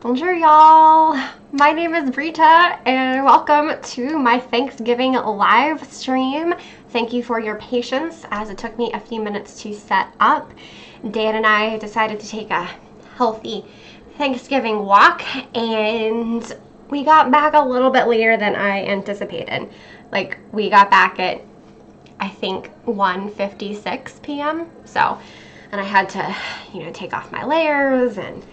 Bonjour, y'all. My name is Brita, and welcome to my Thanksgiving live stream. Thank you for your patience, as it took me a few minutes to set up. Dan and I decided to take a healthy Thanksgiving walk, and we got back a little bit later than I anticipated. Like, we got back at, I think, 1:56 p.m. So, and I had to, take off my layers and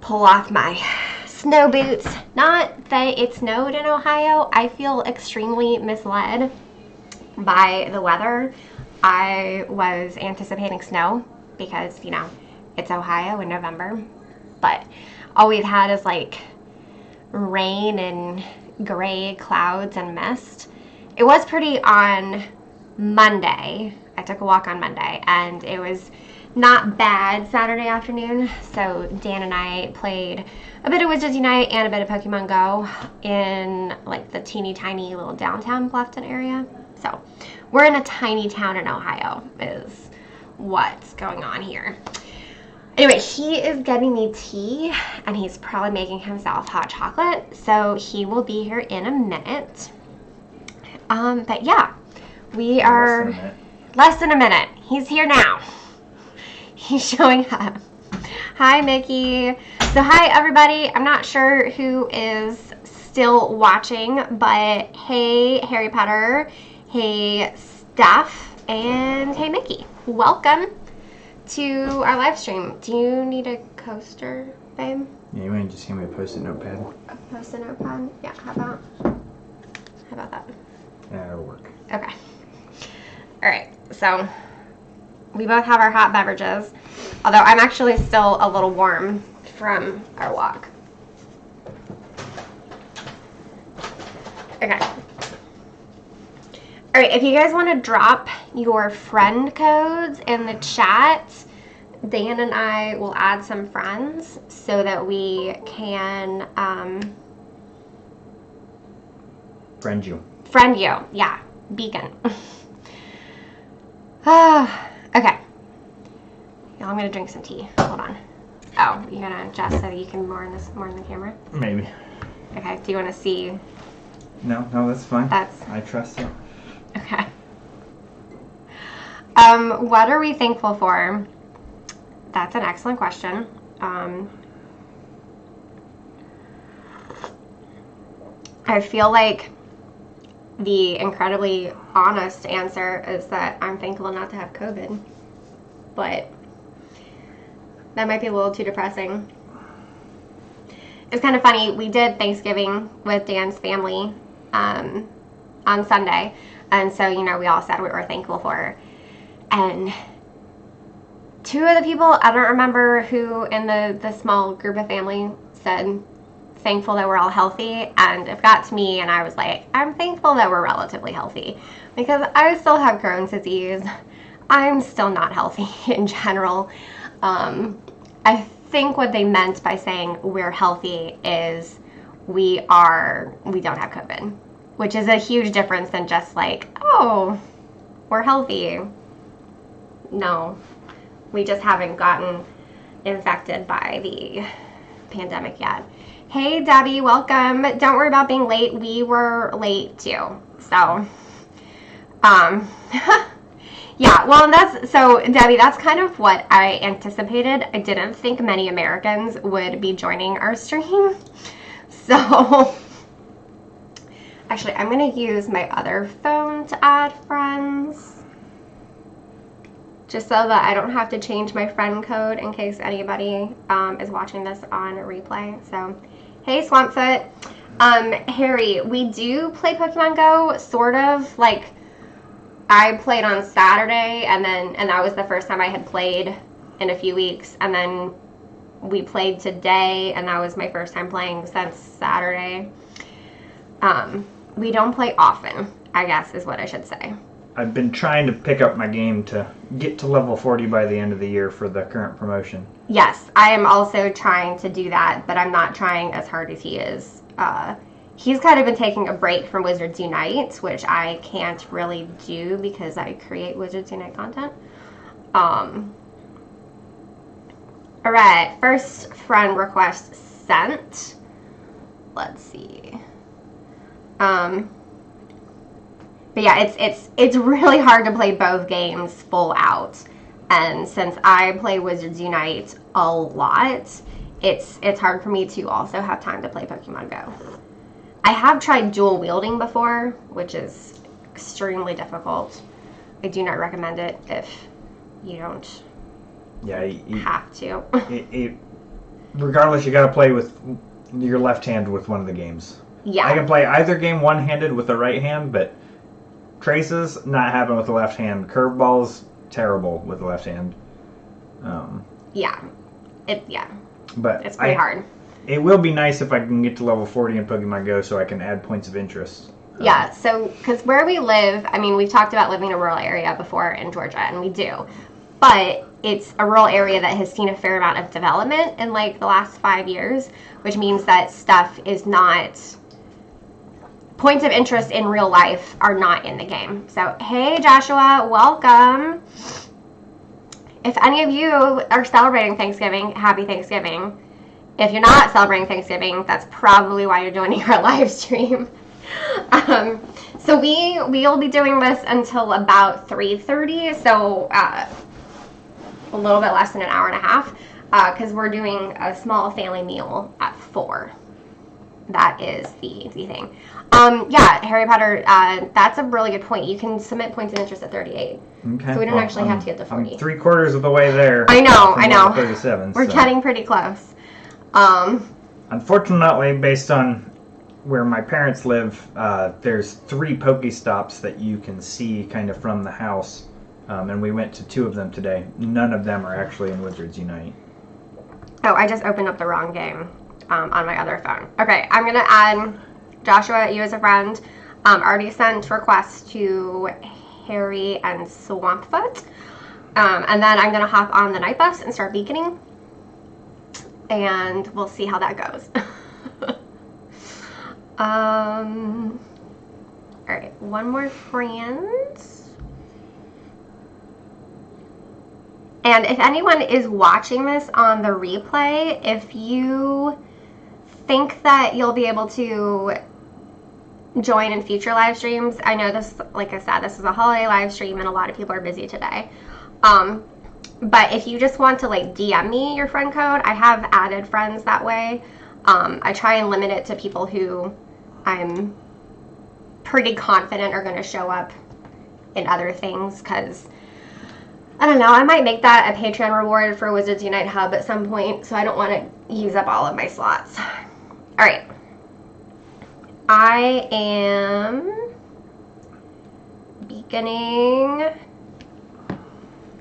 pull off my snow boots. Not that it snowed in Ohio. I feel extremely misled by the weather. I was anticipating snow because, it's Ohio in November. But all we've had is like rain and gray clouds and mist. It was pretty on Monday. I took a walk on Monday and it was not bad Saturday afternoon. So Dan and I played a bit of Wizards Unite and a bit of Pokemon Go in like the teeny tiny little downtown Bluffton area. So we're in a tiny town in Ohio is what's going on here. Anyway, he is getting me tea and he's probably making himself hot chocolate. So he will be here in a minute. But yeah, we are less than a minute. He's here now. He's showing up. Hi, Mickey. So hi, everybody. I'm not sure who is still watching, but hey, Harry Potter. Hey, Steph. And hey, Mickey. Welcome to our live stream. Do you need a coaster, babe? Yeah, you want to just hand me a Post-it notepad? A Post-it notepad? Yeah, how about that? Yeah, that'll work. Okay. All right, so we both have our hot beverages, although I'm actually still a little warm from our walk. Okay. All right, if you guys want to drop your friend codes in the chat, Dan and I will add some friends so that we can Friend you. Friend you, yeah, beacon. Okay. Now I'm gonna drink some tea. Hold on. Oh, you're gonna adjust so that you can more in the camera? Maybe. Okay. Do you want to see? No, that's fine. I trust you. Okay. What are we thankful for? That's an excellent question. I feel like the incredibly honest answer is that I'm thankful not to have COVID, but that might be a little too depressing. It's kind of funny. We did Thanksgiving with Dan's family on Sunday, and so we all said we were thankful for, and two of the people, I don't remember who in the small group of family, said thankful that we're all healthy, and it got to me and I was like, I'm thankful that we're relatively healthy because I still have Crohn's disease. I'm still not healthy in general. I think what they meant by saying we're healthy is we don't have COVID, which is a huge difference than just like, oh, we're healthy. No, we just haven't gotten infected by the pandemic yet. Hey, Debbie, welcome. Don't worry about being late. We were late too. So, yeah, well, Debbie, that's kind of what I anticipated. I didn't think many Americans would be joining our stream. So, actually, I'm going to use my other phone to add friends, just so that I don't have to change my friend code in case anybody is watching this on replay. So, hey, Swampfoot. Harry, we do play Pokemon Go, sort of. Like, I played on Saturday, and that was the first time I had played in a few weeks, and then we played today, and that was my first time playing since Saturday. We don't play often, I guess is what I should say. I've been trying to pick up my game to get to level 40 by the end of the year for the current promotion. Yes, I am also trying to do that, but I'm not trying as hard as he is. He's kind of been taking a break from Wizards Unite, which I can't really do because I create Wizards Unite content. Alright, first friend request 30%. Let's see. But yeah, it's really hard to play both games full out. And since I play Wizards Unite a lot, it's hard for me to also have time to play Pokemon Go. I have tried dual wielding before, which is extremely difficult. I do not recommend it if you don't have to. Regardless, you got to play with your left hand with one of the games. Yeah. I can play either game one-handed with the right hand, but traces, not happen with the left hand. Curveballs, terrible with the left hand. But it's pretty hard. It will be nice if I can get to level 40 in Pokemon Go so I can add points of interest. Yeah, so, because where we live, I mean, we've talked about living in a rural area before in Georgia, and we do. But it's a rural area that has seen a fair amount of development in, like, the last 5 years, which means that stuff is not... Points of interest in real life are not in the game. So, hey, Joshua, welcome. If any of you are celebrating Thanksgiving, happy Thanksgiving. If you're not celebrating Thanksgiving, that's probably why you're joining our live stream. So we'll be doing this until about 3:30, so a little bit less than an hour and a half, because we're doing a small family meal at 4. That is the thing. Yeah, Harry Potter, that's a really good point. You can submit points of interest at 38. Okay. So we don't actually have to get to 40. I'm 3/4 of the way there. I know. 37. We're getting pretty close. Unfortunately, based on where my parents live, there's 3 Pokestops that you can see kind of from the house. And we went to 2 of them today. None of them are actually in Wizards Unite. Oh, I just opened up the wrong game on my other phone. Okay, I'm going to add Joshua, you as a friend. Already sent requests to Harry and Swampfoot. And then I'm going to hop on the night bus and start beaconing. And we'll see how that goes. Alright, one more friend. And if anyone is watching this on the replay, if you think that you'll be able to join in future live streams, I know this, like I said, this is a holiday live stream and a lot of people are busy today. But if you just want to like DM me your friend code, I have added friends that way. I try and limit it to people who I'm pretty confident are going to show up in other things, because I don't know, I might make that a Patreon reward for Wizards Unite Hub at some point, so I don't want to use up all of my slots. Alright. I am beginning.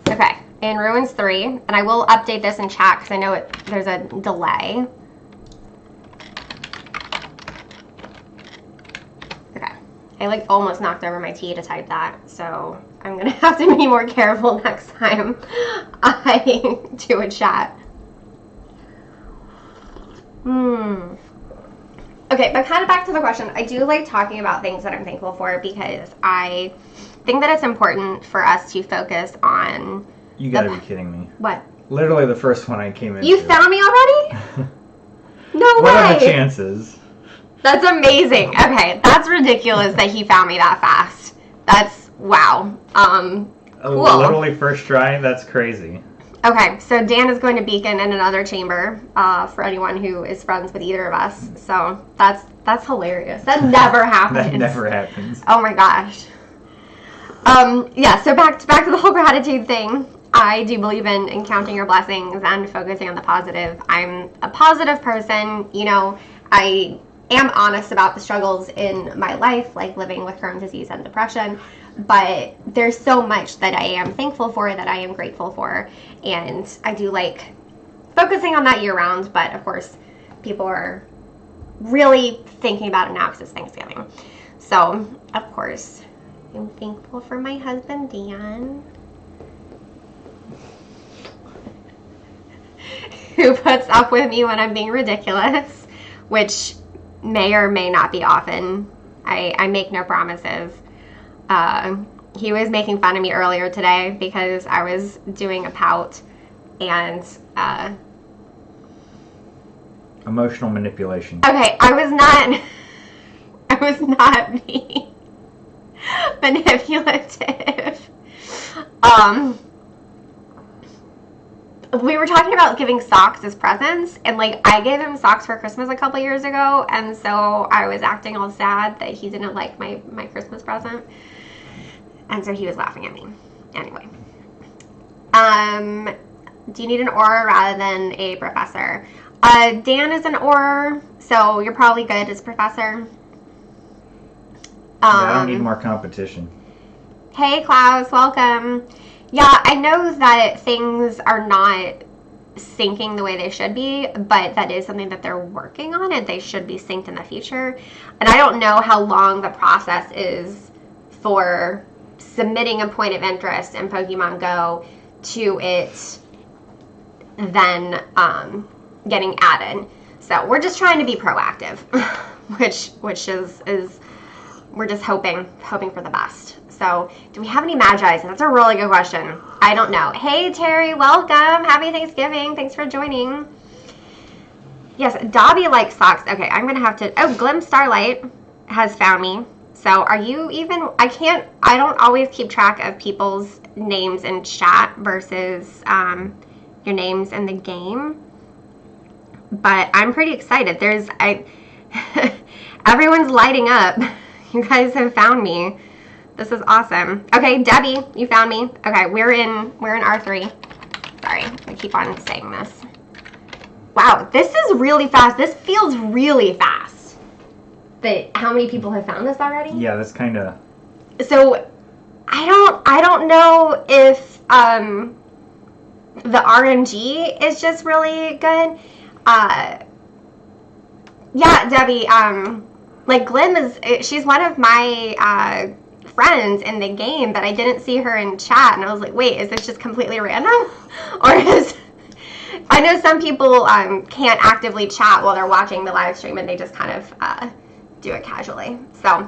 Okay, in Ruins 3, and I will update this in chat because I know there's a delay. Okay, I like almost knocked over my tea to type that, so I'm gonna have to be more careful next time I do a chat. Okay, but kind of back to the question. I do like talking about things that I'm thankful for because I think that it's important for us to focus on... You gotta be kidding me. What? Literally the first one I came into. You found me already? No way! What are the chances? That's amazing. Okay, that's ridiculous that he found me that fast. That's, wow. Cool. Literally first try? That's crazy. Okay, so Dan is going to beacon in another chamber for anyone who is friends with either of us. So that's hilarious. That never happens. That never happens. Oh my gosh. Yeah, so back to the whole gratitude thing. I do believe in counting your blessings and focusing on the positive. I'm a positive person. You know, I am honest about the struggles in my life, like living with Crohn's disease and depression. But there's so much that I am thankful for, that I am grateful for. And I do like focusing on that year round. But of course, people are really thinking about it now because it's Thanksgiving. So, of course, I'm thankful for my husband, Dan, who puts up with me when I'm being ridiculous, which may or may not be often. I make no promises. He was making fun of me earlier today because I was doing a pout, and Emotional manipulation. Okay, I was not being manipulative. We were talking about giving socks as presents, and like I gave him socks for Christmas a couple years ago, and so I was acting all sad that he didn't like my Christmas present, and so he was laughing at me. Anyway, do you need an aura rather than a professor? Dan is an aura, so you're probably good as professor. Yeah, I don't need more competition. Hey Klaus, welcome. Yeah, I know that things are not syncing the way they should be, but that is something that they're working on, and they should be synced in the future. And I don't know how long the process is for submitting a point of interest in Pokemon Go to it then getting added. So we're just trying to be proactive, which is we're just hoping for the best. So, do we have any Magi's? That's a really good question. I don't know. Hey, Terry, welcome. Happy Thanksgiving. Thanks for joining. Yes, Dobby likes socks. Okay, I'm going to have to... Oh, Glim Starlight has found me. So, are you even... I don't always keep track of people's names in chat versus your names in the game. But I'm pretty excited. Everyone's lighting up. You guys have found me. This is awesome. Okay, Debbie, you found me. Okay, we're in R3. Sorry, I keep on saying this. Wow, this is really fast. This feels really fast. But how many people have found this already? Yeah, that's kind of... So, I don't know if the RNG is just really good. Yeah, Debbie, like Glim she's one of my friends in the game, but I didn't see her in chat, and I was like, wait, is this just completely random? Or is... I know some people can't actively chat while they're watching the live stream, and they just kind of do it casually. So,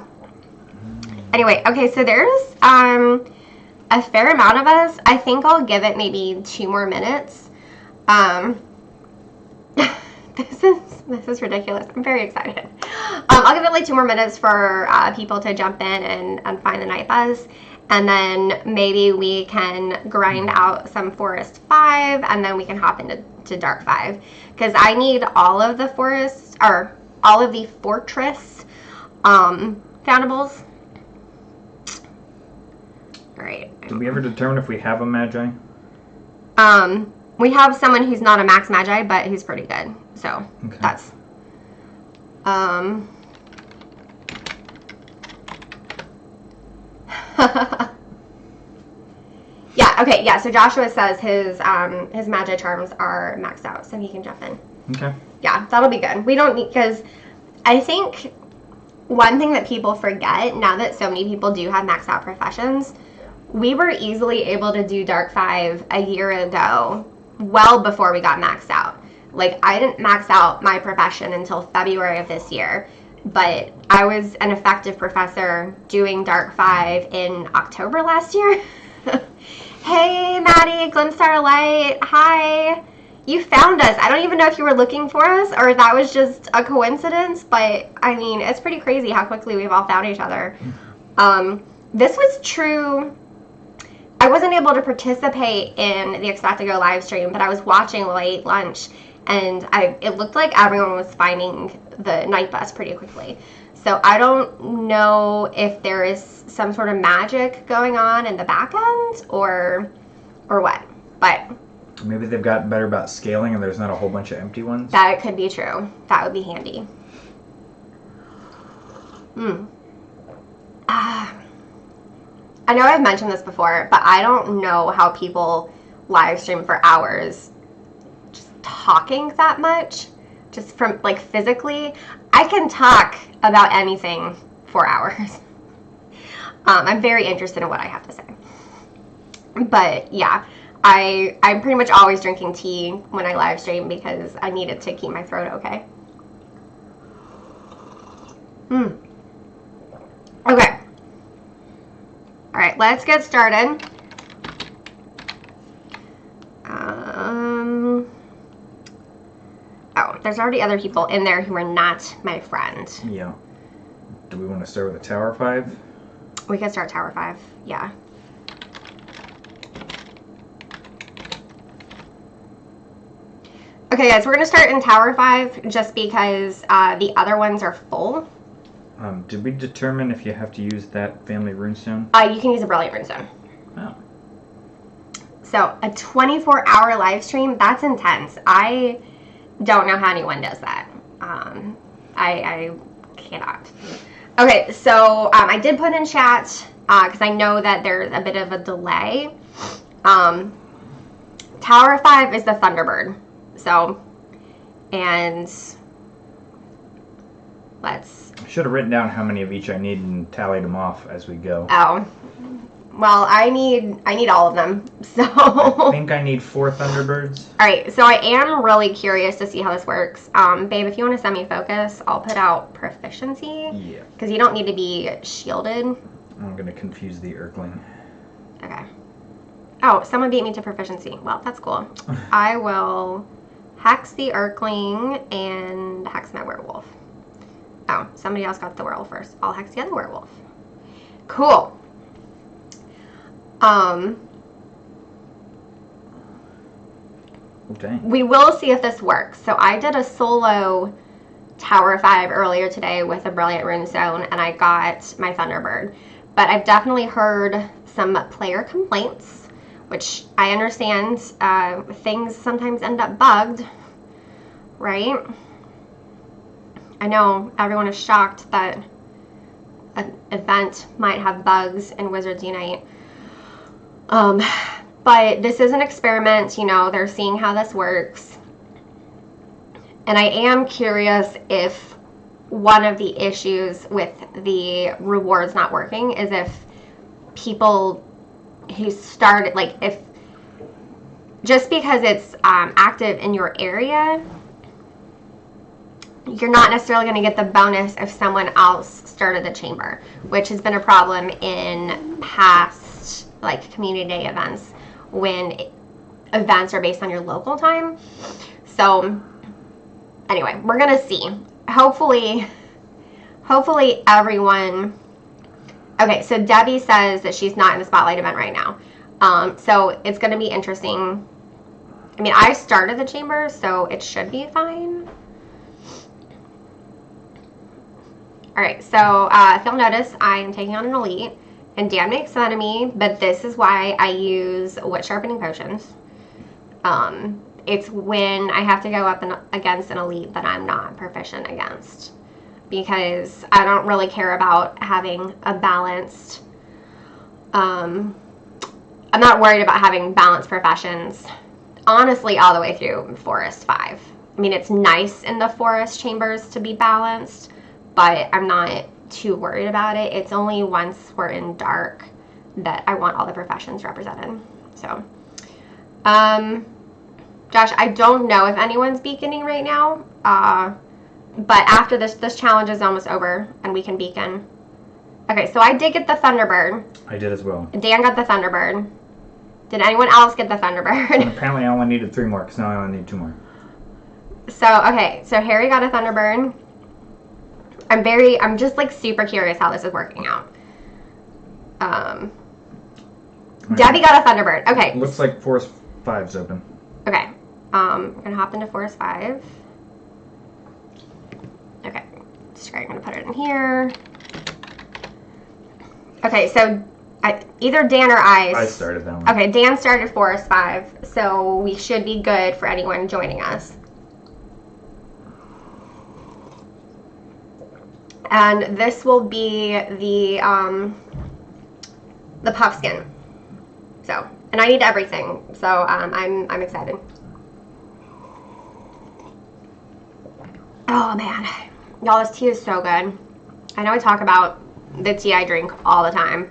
anyway, okay, so there's a fair amount of us. I think I'll give it maybe 2 more minutes. This is ridiculous. I'm very excited. I'll give it like 2 more minutes for people to jump in and find the Night Buzz. And then maybe we can grind out some Forest 5, and then we can hop into Dark 5. Because I need all of the Forest, or all of the Fortress foundables. Alright. Did we ever determine if we have a Magi? We have someone who's not a max Magi, but who's pretty good. So, okay. That's... yeah, okay, yeah, so Joshua says his Magi charms are maxed out, so he can jump in. Okay. Yeah, that'll be good. We don't need, because I think one thing that people forget, now that so many people do have maxed out professions, we were easily able to do Dark 5 a year ago, well before we got maxed out. Like, I didn't max out my profession until February of this year, but I was an effective professor doing Dark 5 in October last year. Hey, Maddie, Glim Starlight, hi. You found us. I don't even know if you were looking for us or if that was just a coincidence, but, I mean, it's pretty crazy how quickly we've all found each other. This was true. I wasn't able to participate in the Expectago live stream, but I was watching late lunch, and it looked like everyone was finding the Night Bus pretty quickly. So I don't know if there is some sort of magic going on in the back end or what, but... Maybe they've gotten better about scaling and there's not a whole bunch of empty ones? That could be true. That would be handy. I know I've mentioned this before, but I don't know how people live stream for hours just talking that much. Just from, like, physically. I can talk about anything for hours. I'm very interested in what I have to say. But, yeah, I'm pretty much always drinking tea when I live stream because I need it to keep my throat okay. Okay. Alright, let's get started. Oh, there's already other people in there who are not my friend. Yeah. Do we want to start with a Tower 5? We can start Tower 5, yeah. Okay, guys, we're going to start in Tower 5 just because the other ones are full. Did we determine if you have to use that family runestone? You can use a Brilliant Runestone. Oh. So, a 24-hour live stream, that's intense. I don't know how anyone does that. I cannot. Okay, so I did put in chat because I know that there's a bit of a delay. Tower 5 is the Thunderbird. So, and let's... I should have written down how many of each I need and tallied them off as we go. Oh. Well, I need all of them, so... I think I need 4 Thunderbirds. Alright, so I am really curious to see how this works. Babe, if you want to semi-focus, I'll put out proficiency. Yeah. Because you don't need to be shielded. I'm going to confuse the Urkling. Okay. Oh, someone beat me to proficiency. Well, that's cool. I will hex the Urkling and hex my werewolf. Oh, somebody else got the werewolf first. I'll hex the other werewolf. Cool. Okay. We will see if this works. So I did a solo Tower 5 earlier today with a Brilliant Runestone, and I got my Thunderbird. But I've definitely heard some player complaints, which I understand. Things sometimes end up bugged, right? I know everyone is shocked that an event might have bugs in Wizards Unite. But this is an experiment, you know, they're seeing how this works. And I am curious if one of the issues with the rewards not working is if people who started, like, if just because it's active in your area, you're not necessarily going to get the bonus if someone else started the chamber, which has been a problem in past, like, community day events when events are based on your local time. So anyway, we're gonna see. Hopefully everyone... Okay, so Debbie says that she's not in the spotlight event right now. So it's gonna be interesting. I mean, I started the chamber, so it should be fine. Alright, so if you'll notice, I am taking on an elite. And Dan makes fun of me, but this is why I use wit sharpening potions. It's when I have to go up against an elite that I'm not proficient against. Because I don't really care about having a balanced... I'm not worried about having balanced professions, honestly, all the way through Forest 5. I mean, it's nice in the Forest chambers to be balanced, but I'm not too worried about it. It's only once we're in dark that I want all the professions represented. So, Josh, I don't know if anyone's beaconing right now, but after this challenge is almost over and we can beacon. Okay, so I did get the Thunderbird. I did as well. Dan got the Thunderbird. Did anyone else get the Thunderbird? And apparently I only needed 3 more, because now I only need 2 more. So, okay, so Harry got a Thunderbird. I'm just like super curious how this is working out. Debbie got a Thunderbird. Okay. Looks like Forest 5's open. Okay. I'm gonna hop into Forest 5. Okay. I'm gonna put it in here. Okay, so either Dan or I started that one. Okay, Dan started Forest 5, so we should be good for anyone joining us. And this will be the puffskin. So, and I need everything. So I'm excited. Oh man, y'all, this tea is so good. I know I talk about the tea I drink all the time,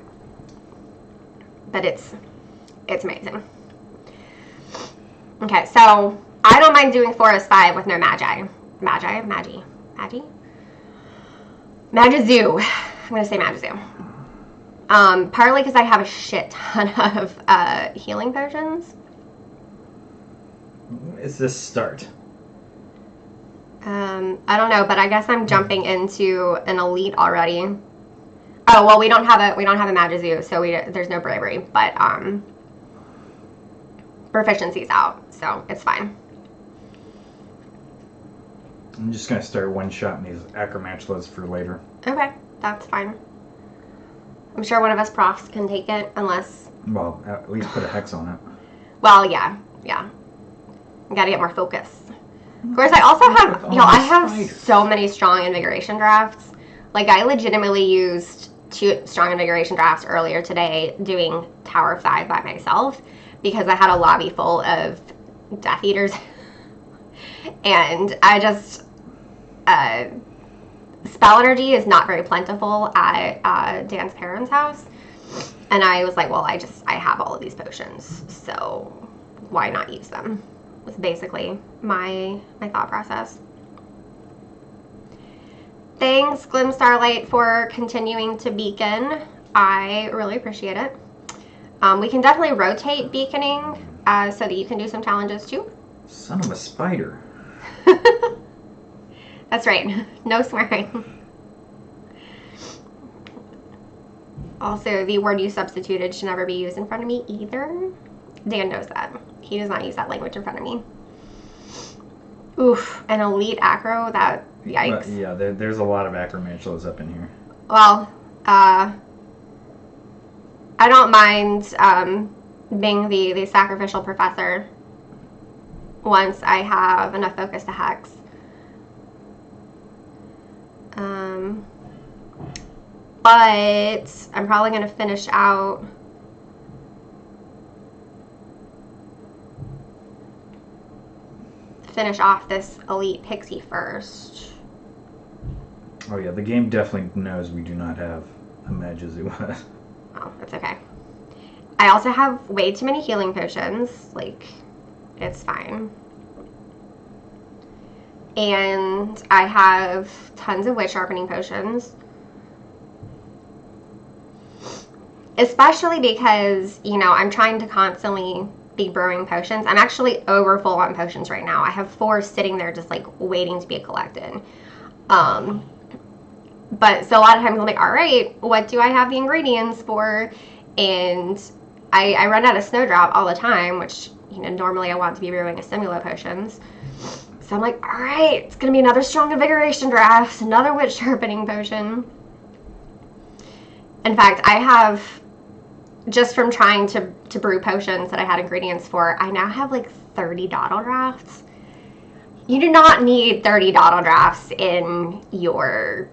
but it's amazing. Okay, so I don't mind doing Forest 5 with no Magizoo. I'm gonna say Magizoo. Partly because I have a shit ton of healing potions. It's the start. I don't know, but I guess I'm jumping into an elite already. Oh well, we don't have a Magazoo, so there's no bravery, but proficiency's out, so it's fine. I'm just gonna start one-shotting these acromantulas for later. Okay, that's fine. I'm sure one of us profs can take it, unless. Well, at least put a hex on it. Well, yeah. I gotta get more focus. Of course, I also have, I have so many strong invigoration drafts. Like, I legitimately used 2 strong invigoration drafts earlier today doing Tower of 5 by myself because I had a lobby full of Death Eaters. And I just, spell energy is not very plentiful at Dan's parents' house. And I was like, well, I have all of these potions, so why not use them? Was basically my thought process. Thanks, Glim Starlight, for continuing to beacon. I really appreciate it. We can definitely rotate beaconing so that you can do some challenges too. Son of a spider. That's right. No swearing. Also, the word you substituted should never be used in front of me either. Dan knows that. He does not use that language in front of me. Oof, an elite acro, that, yikes. Yeah, there's a lot of acromantulas up in here. Well, I don't mind being the sacrificial professor once I have enough focus to hex. But I'm probably going to finish off this elite pixie first. Oh yeah, the game definitely knows we do not have a Magazoo. Oh, that's okay. I also have way too many healing potions. Like, it's fine. And I have tons of witch sharpening potions. Especially because, I'm trying to constantly be brewing potions. I'm actually over full on potions right now. I have 4 sitting there just like waiting to be collected. But so a lot of times I'm like, all right, what do I have the ingredients for? And I run out of snowdrop all the time, which, normally I want to be brewing a Simulo potions. So I'm like, all right, it's going to be another strong invigoration draft, another witch sharpening potion. In fact, I have, just from trying to brew potions that I had ingredients for, I now have like 30 dawdle drafts. You do not need 30 dawdle drafts in your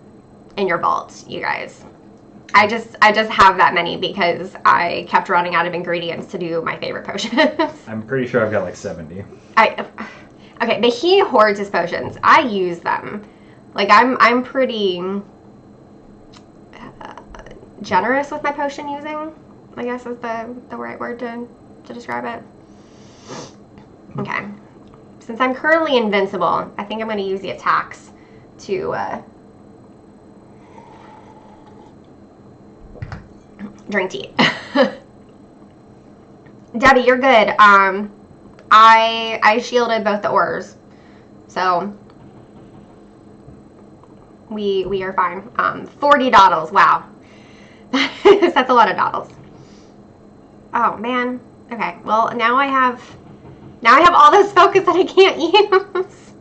vault, you guys. I just have that many because I kept running out of ingredients to do my favorite potions. I'm pretty sure I've got like 70. Okay, but he hoards his potions. I use them. Like, I'm pretty generous with my potion using, I guess is the right word to describe it. Okay. Since I'm currently invincible, I think I'm going to use the attacks to drink tea. Debbie, you're good. I shielded both the ores, so we are fine. 40 dawdles. Wow, that's a lot of dawdles. Oh man. Okay. Well, now I have all this focus that I can't use.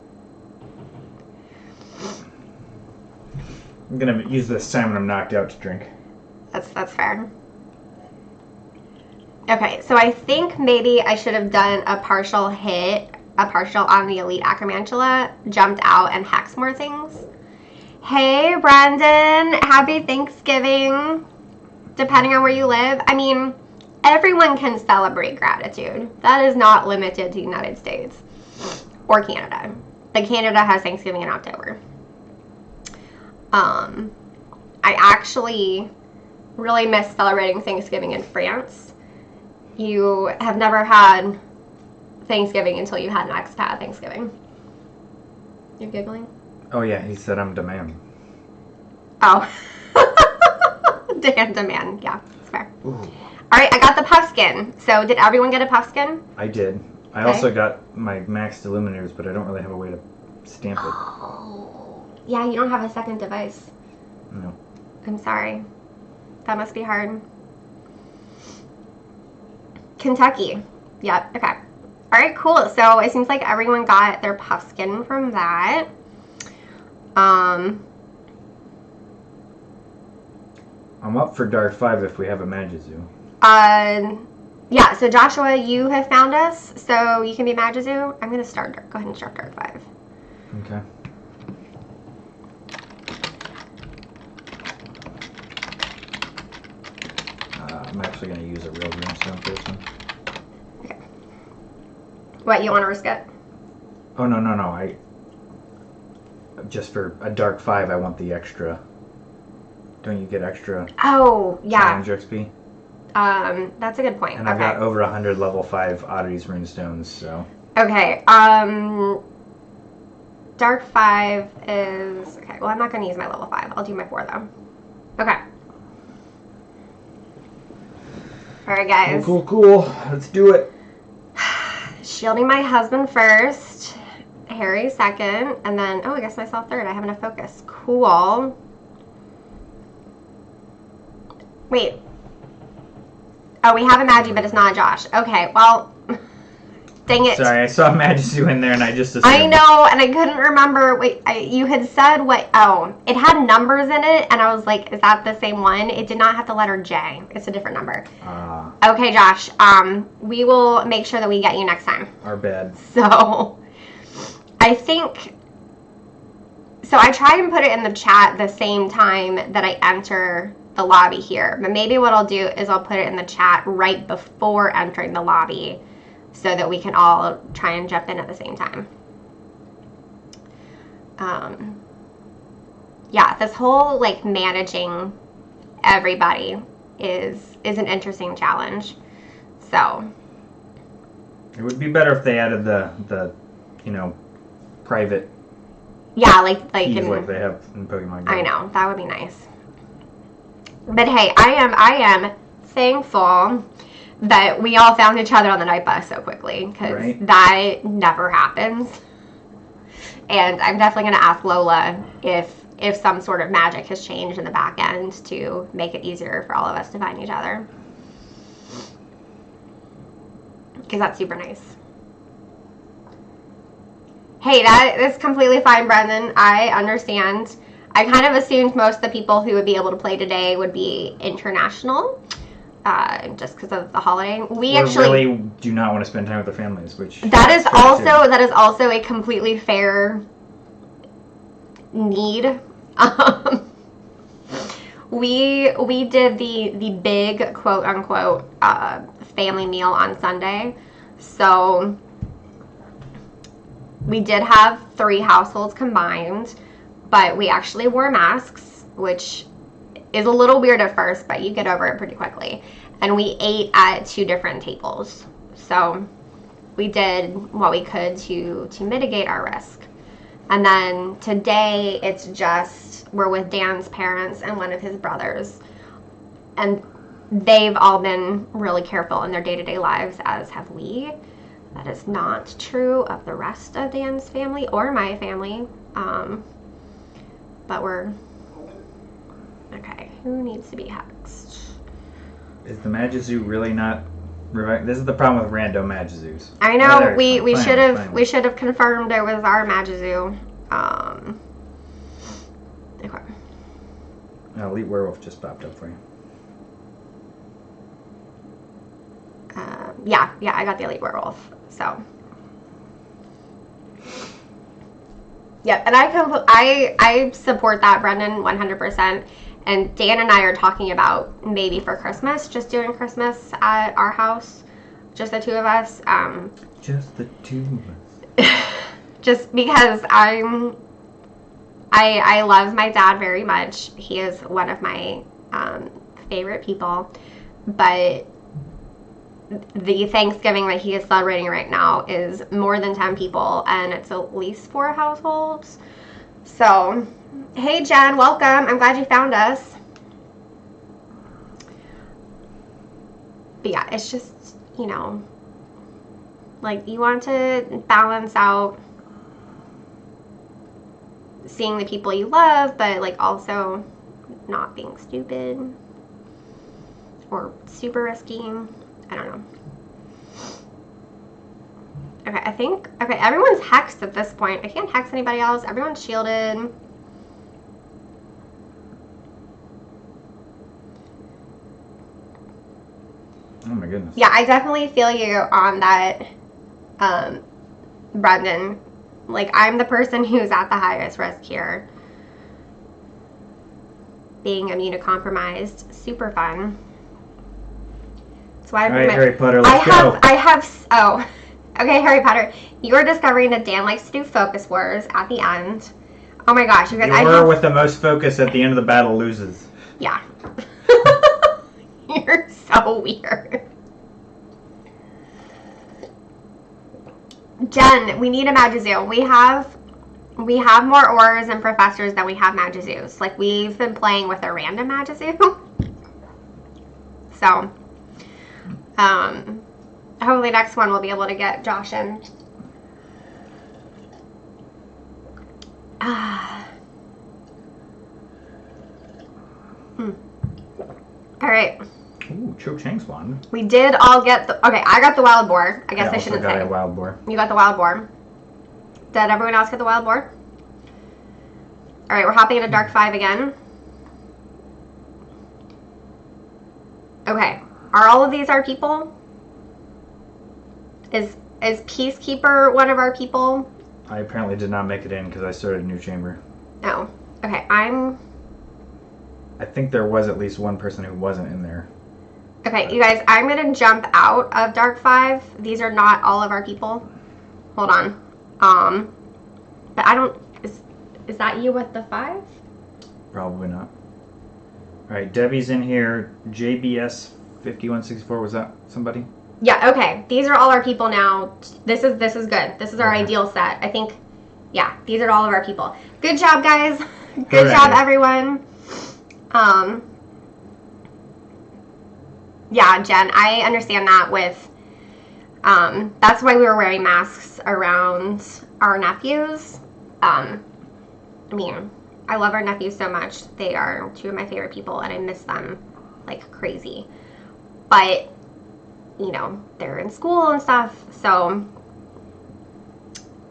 I'm gonna use this time when I'm knocked out to drink. That's fair. Okay, so I think maybe I should have done a partial on the Elite Acromantula, jumped out and hexed more things. Hey, Brandon, happy Thanksgiving, depending on where you live. I mean, everyone can celebrate gratitude. That is not limited to the United States or Canada. But Canada has Thanksgiving in October. I actually really miss celebrating Thanksgiving in France. You have never had Thanksgiving until you had an expat Thanksgiving. You're giggling? Oh yeah, he said I'm demand. Oh. Damn demand. Yeah, it's fair. Ooh. All right, I got the puffskin. So did everyone get a puffskin? I did. I also got my maxed illuminators, but I don't really have a way to stamp it. Oh. Yeah, you don't have a second device. No. I'm sorry. That must be hard. Kentucky. Yep, okay. All right, cool. So it seems like everyone got their Puffskin from that. I'm up for Dark 5 if we have a Magizu. Yeah, so Joshua, you have found us, so you can be Magizu. I'm going to start Dark. Go ahead and start Dark 5. Okay. I'm actually going to use a real Runestone person. Okay. What, you want to risk it? Oh, no. Just for a Dark 5, I want the extra. Don't you get extra challenge XP? That's a good point. And I've got over 100 level 5 Oddities Runestones, so. Okay, Dark 5 is... Okay, well, I'm not going to use my level 5. I'll do my 4, though. Okay. Alright, guys. Cool. Let's do it. Shielding my husband first. Harry second. And then... Oh, I guess myself third. I have enough focus. Cool. Wait. Oh, we have a Magi, but it's not a Josh. Okay, well... Dang it. Sorry, I saw Magizu in there and I just assumed. I know, and I couldn't remember. Wait, you had said what? Oh, it had numbers in it, and I was like, is that the same one? It did not have the letter J. It's a different number. Okay, Josh. We will make sure that we get you next time. Our bad. So, I think... So I try and put it in the chat the same time that I enter the lobby here. But maybe what I'll do is I'll put it in the chat right before entering the lobby, so that we can all try and jump in at the same time. Yeah, this whole like managing everybody is an interesting challenge. So it would be better if they added the private. Yeah, like keys like they have in Pokemon Go. I know, that would be nice. But hey, I am thankful that we all found each other on the night bus so quickly, because that never happens. And I'm definitely going to ask Lola if some sort of magic has changed in the back end to make it easier for all of us to find each other. Because that's super nice. Hey, that is completely fine, Brendan. I understand. I kind of assumed most of the people who would be able to play today would be international. Just because of the holiday. We actually really do not want to spend time with their families, which that is also a completely fair need. We did the big quote unquote family meal on Sunday, so we did have 3 households combined, but we actually wore masks, which is a little weird at first, but you get over it pretty quickly. And we ate at 2 different tables. So we did what we could to mitigate our risk. And then today it's just, we're with Dan's parents and one of his brothers. And they've all been really careful in their day-to-day lives, as have we. That is not true of the rest of Dan's family or my family. But we're... Okay, who needs to be hexed? Is the Magizu really not... This is the problem with random Magizus. I know, we should have confirmed it was our Magizu. Okay. Elite Werewolf just popped up for you. Yeah, I got the Elite Werewolf, so... Yep, and I support that, Brendan, 100%. And Dan and I are talking about maybe for Christmas, just doing Christmas at our house, just the 2 of us. Just the 2 of us. Just because I love my dad very much. He is one of my favorite people, but the Thanksgiving that he is celebrating right now is more than 10 people, and it's at least 4 households. So, hey Jen, welcome. I'm glad you found us. But yeah, it's just, like, you want to balance out seeing the people you love, but like also not being stupid or super risky. I don't know. Okay, everyone's hexed at this point. I can't hex anybody else. Everyone's shielded. Oh my goodness. Yeah, I definitely feel you on that, Brendan. Like, I'm the person who's at the highest risk here. Being immunocompromised, super fun. That's why Harry Potter, let's go. Okay, Harry Potter. You're discovering that Dan likes to do focus wars at the end. Oh my gosh, you guys! Whoever with the most focus at the end of the battle loses. Yeah. You're so weird. Jen, we need a Magazoo. We have more Aurors and Professors than we have Magazoos. Like, we've been playing with a random Magazoo. So, hopefully next one we'll be able to get Josh in. All right. Ooh, Cho Chang's one. We did all get the... Okay, I got the wild boar. I guess I shouldn't say. I got a wild boar. You got the wild boar. Did everyone else get the wild boar? All right, we're hopping into Dark 5 again. Okay. Are all of these our people? Is Peacekeeper one of our people? I apparently did not make it in because I started a new chamber. Oh. Okay, I think there was at least one person who wasn't in there. Okay, you guys, I'm going to jump out of Dark 5. These are not all of our people. Hold on. But I don't... Is that you with the 5? Probably not. Alright, Debbie's in here. JBS 5164, was that somebody? Yeah, okay. These are all our people now. This is good. This is our ideal set. I think, yeah, these are all of our people. Good job, guys. Good job, everyone. Yeah, Jen, I understand that with, that's why we were wearing masks around our nephews. I mean, I love our nephews so much. They are 2 of my favorite people, and I miss them like crazy. But, you know, they're in school and stuff, so,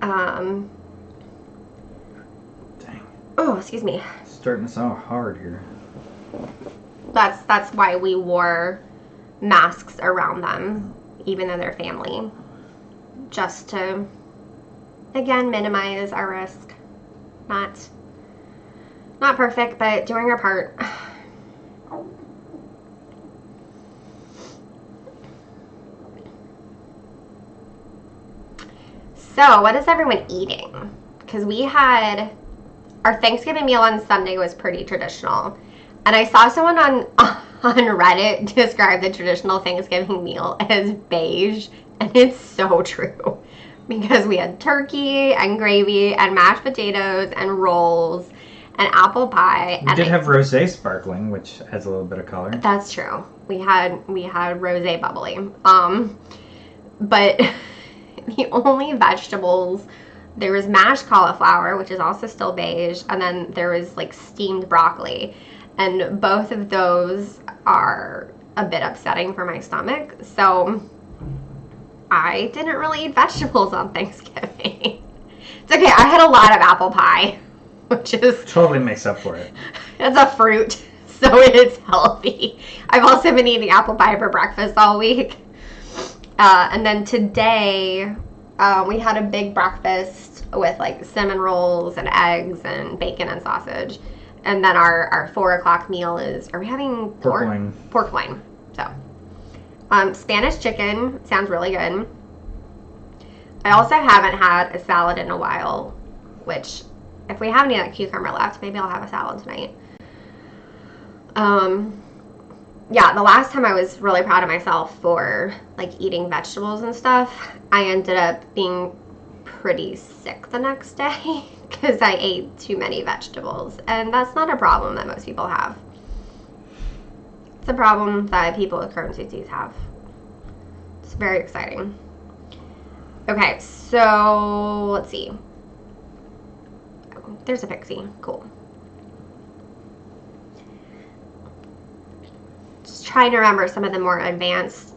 Dang. Oh, excuse me. Starting us out hard here. That's why we wore masks around them, even though they're family, just to, again, minimize our risk. Not perfect, but doing our part. So, what is everyone eating? Because we had, our Thanksgiving meal on Sunday was pretty traditional. And I saw someone on Reddit describe the traditional Thanksgiving meal as beige. And it's so true. Because we had turkey and gravy and mashed potatoes and rolls and apple pie. We did have rosé sparkling, which adds a little bit of color. That's true. We had rosé bubbly. But the only vegetables, there was mashed cauliflower, which is also still beige, and then there was like steamed broccoli. And both of those are a bit upsetting for my stomach. So I didn't really eat vegetables on Thanksgiving. It's okay. I had a lot of apple pie, which is... Totally makes up for it. It's a fruit, so it's healthy. I've also been eating apple pie for breakfast all week. And then today, we had a big breakfast with like cinnamon rolls and eggs and bacon and sausage. And then our 4 o'clock meal is, are we having pork? Pork loin. So, Spanish chicken sounds really good. I also haven't had a salad in a while, which if we have any of that cucumber left, maybe I'll have a salad tonight. Yeah, the last time I was really proud of myself for like eating vegetables and stuff, I ended up being pretty sick the next day because I ate too many vegetables, and that's not a problem that most people have. It's a problem that people with Crohn's disease have. It's very exciting. Okay, so let's see. there's a pixie. Cool. Just trying to remember some of the more advanced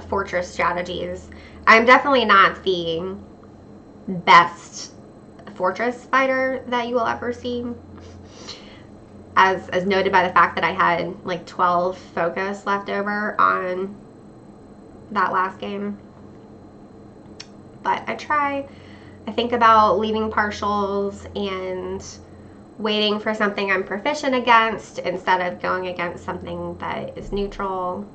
fortress strategies. I'm definitely not the best fortress fighter that you will ever see, as noted by the fact that I had like 12 focus left over on that last game. But I try. I think about leaving partials and waiting for something I'm proficient against instead of going against something that is neutral.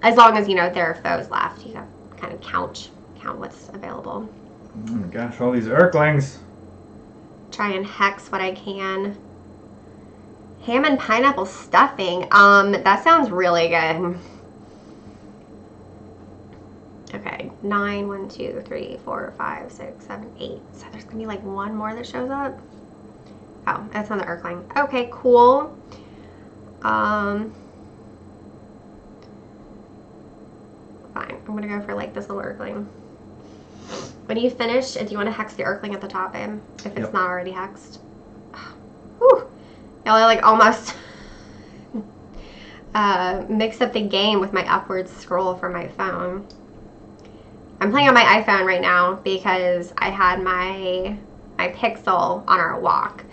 As long as, you know, there are foes left, you kind of count what's available. Oh my gosh, all these Urklings. Try and hex what I can. Ham and pineapple stuffing. That sounds really good. Okay, 9, 1, 2, 3, 4, 5, 6, 7, 8. So there's gonna be like one more that shows up. Oh, that's on the Urkling. Okay, cool. Fine. I'm gonna go for like this little Urkling. When you finish, do you want to hex the Urkling at the top, babe? If it's not already hexed. Whew. I like almost mix up the game with my upward scroll for my phone. I'm playing on my iPhone right now because I had my Pixel on our walk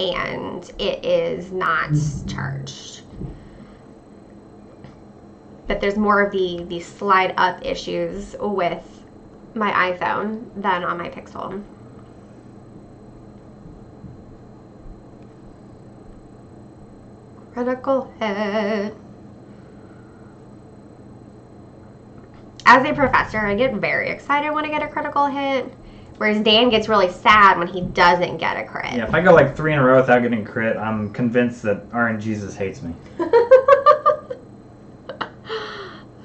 and it is not charged. But there's more of the slide up issues with my iPhone than on my Pixel. Critical hit. As a professor, I get very excited when I get a critical hit, whereas Dan gets really sad when he doesn't get a crit. Yeah, if I go like 3 in a row without getting a crit, I'm convinced that RNGesus hates me.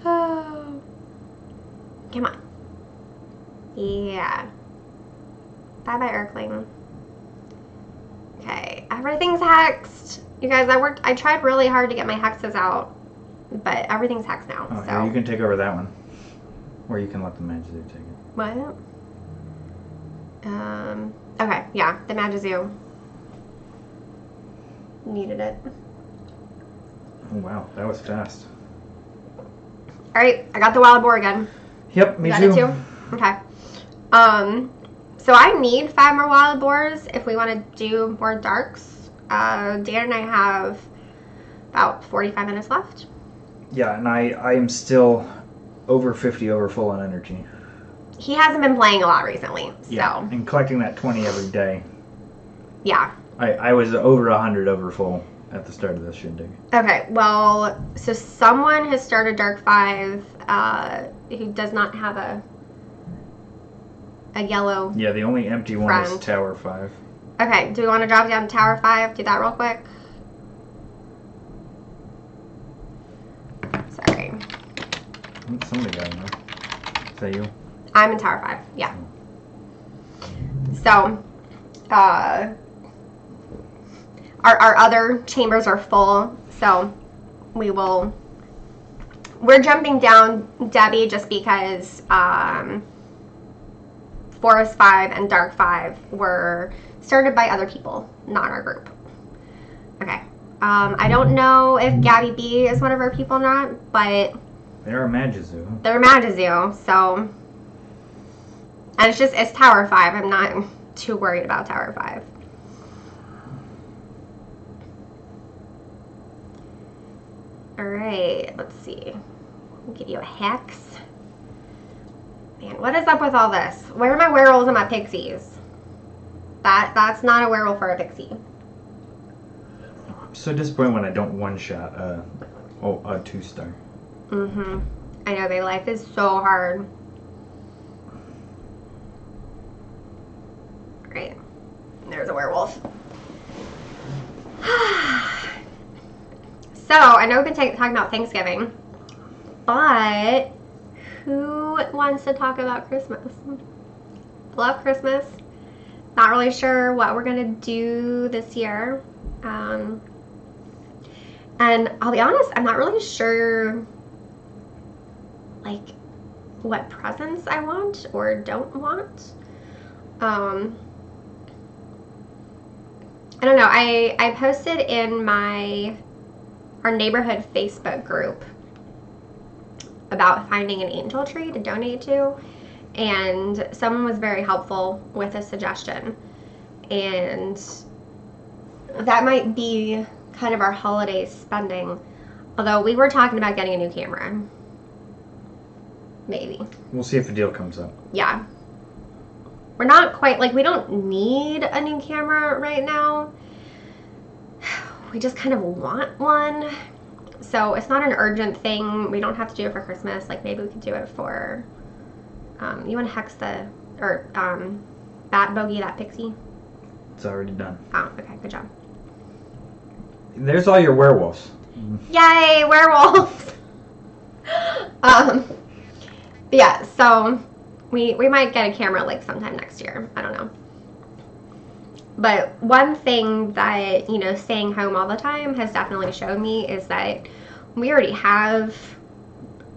Oh. Come on. Yeah. Bye-bye, Urkling. Okay, everything's hexed. You guys, I tried really hard to get my hexes out, but everything's hexed now. Oh, so here, you can take over that one. Or you can let the Magazoo take it. What? Okay, yeah, the Magazoo. Needed it. Oh, wow, that was fast. Alright, I got the wild boar again. Yep, me You got too. it too? Okay. So I need 5 more wild boars if we want to do more darks. Dan and I have about 45 minutes left. Yeah, and I am still over 50 over full on energy. He hasn't been playing a lot recently, so. Yeah, and collecting that 20 every day. Yeah. I was over 100 over full at the start of this shindig. Okay, well, so someone has started Dark 5 who does not have a yellow. Yeah, the only empty one is friend. Tower 5. Okay, do we want to drop down to Tower 5? Do that real quick. Sorry. Somebody got in there. Is that you? I'm in Tower 5, yeah. So, our other chambers are full, so we're jumping down Debbie just because Forest 5 and Dark 5 were started by other people, not our group. Okay. I don't know if Gabby B is one of our people or not, but They're a Magazoo. they're Magazoo, so. And it's Tower 5. I'm not too worried about Tower 5. Alright, let's see. I'll give you a hex. Man, what is up with all this? Where are my werewolves and my pixies? That's not a werewolf or a pixie. I'm so disappointed when I don't one-shot a 2-star. Mm-hmm. I know, baby. Life is so hard. Great. There's a werewolf. So, I know we've been talking about Thanksgiving, but who wants to talk about Christmas? Love Christmas. Not really sure what we're going to do this year. And I'll be honest, I'm not really sure, like, what presents I want or don't want. I don't know. I posted in our neighborhood Facebook group about finding an angel tree to donate to, and someone was very helpful with a suggestion, and that might be kind of our holiday spending. Although we were talking about getting a new camera. Maybe. We'll see if a deal comes up. Yeah. We're not quite, like, we don't need a new camera right now. We just kind of want one. So it's not an urgent thing. We don't have to do it for Christmas. Like, maybe we could do it for, you want to hex bat bogey that pixie? It's already done. Oh, okay, good job. There's all your werewolves. Yay, werewolves! Yeah, so we might get a camera like sometime next year. I don't know. But one thing that, you know, staying home all the time has definitely shown me is that we already have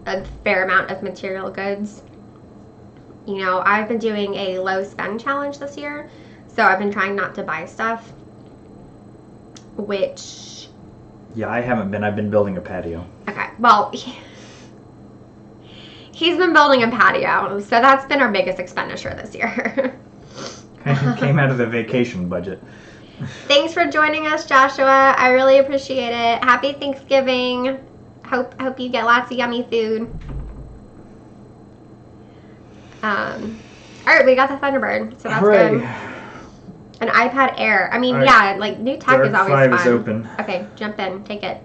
a fair amount of material goods. You know, I've been doing a low spend challenge this year, so I've been trying not to buy stuff, which... Yeah, I haven't been. I've been building a patio. Okay, well... He's been building a patio, so that's been our biggest expenditure this year. Came out of the vacation budget. Thanks for joining us, Joshua. I really appreciate it. Happy Thanksgiving. Hope you get lots of yummy food. All right, we got the Thunderbird, so that's good. An iPad Air. I mean, yeah, like new tech Dark is always 5 fun. is open. Okay, jump in, take it.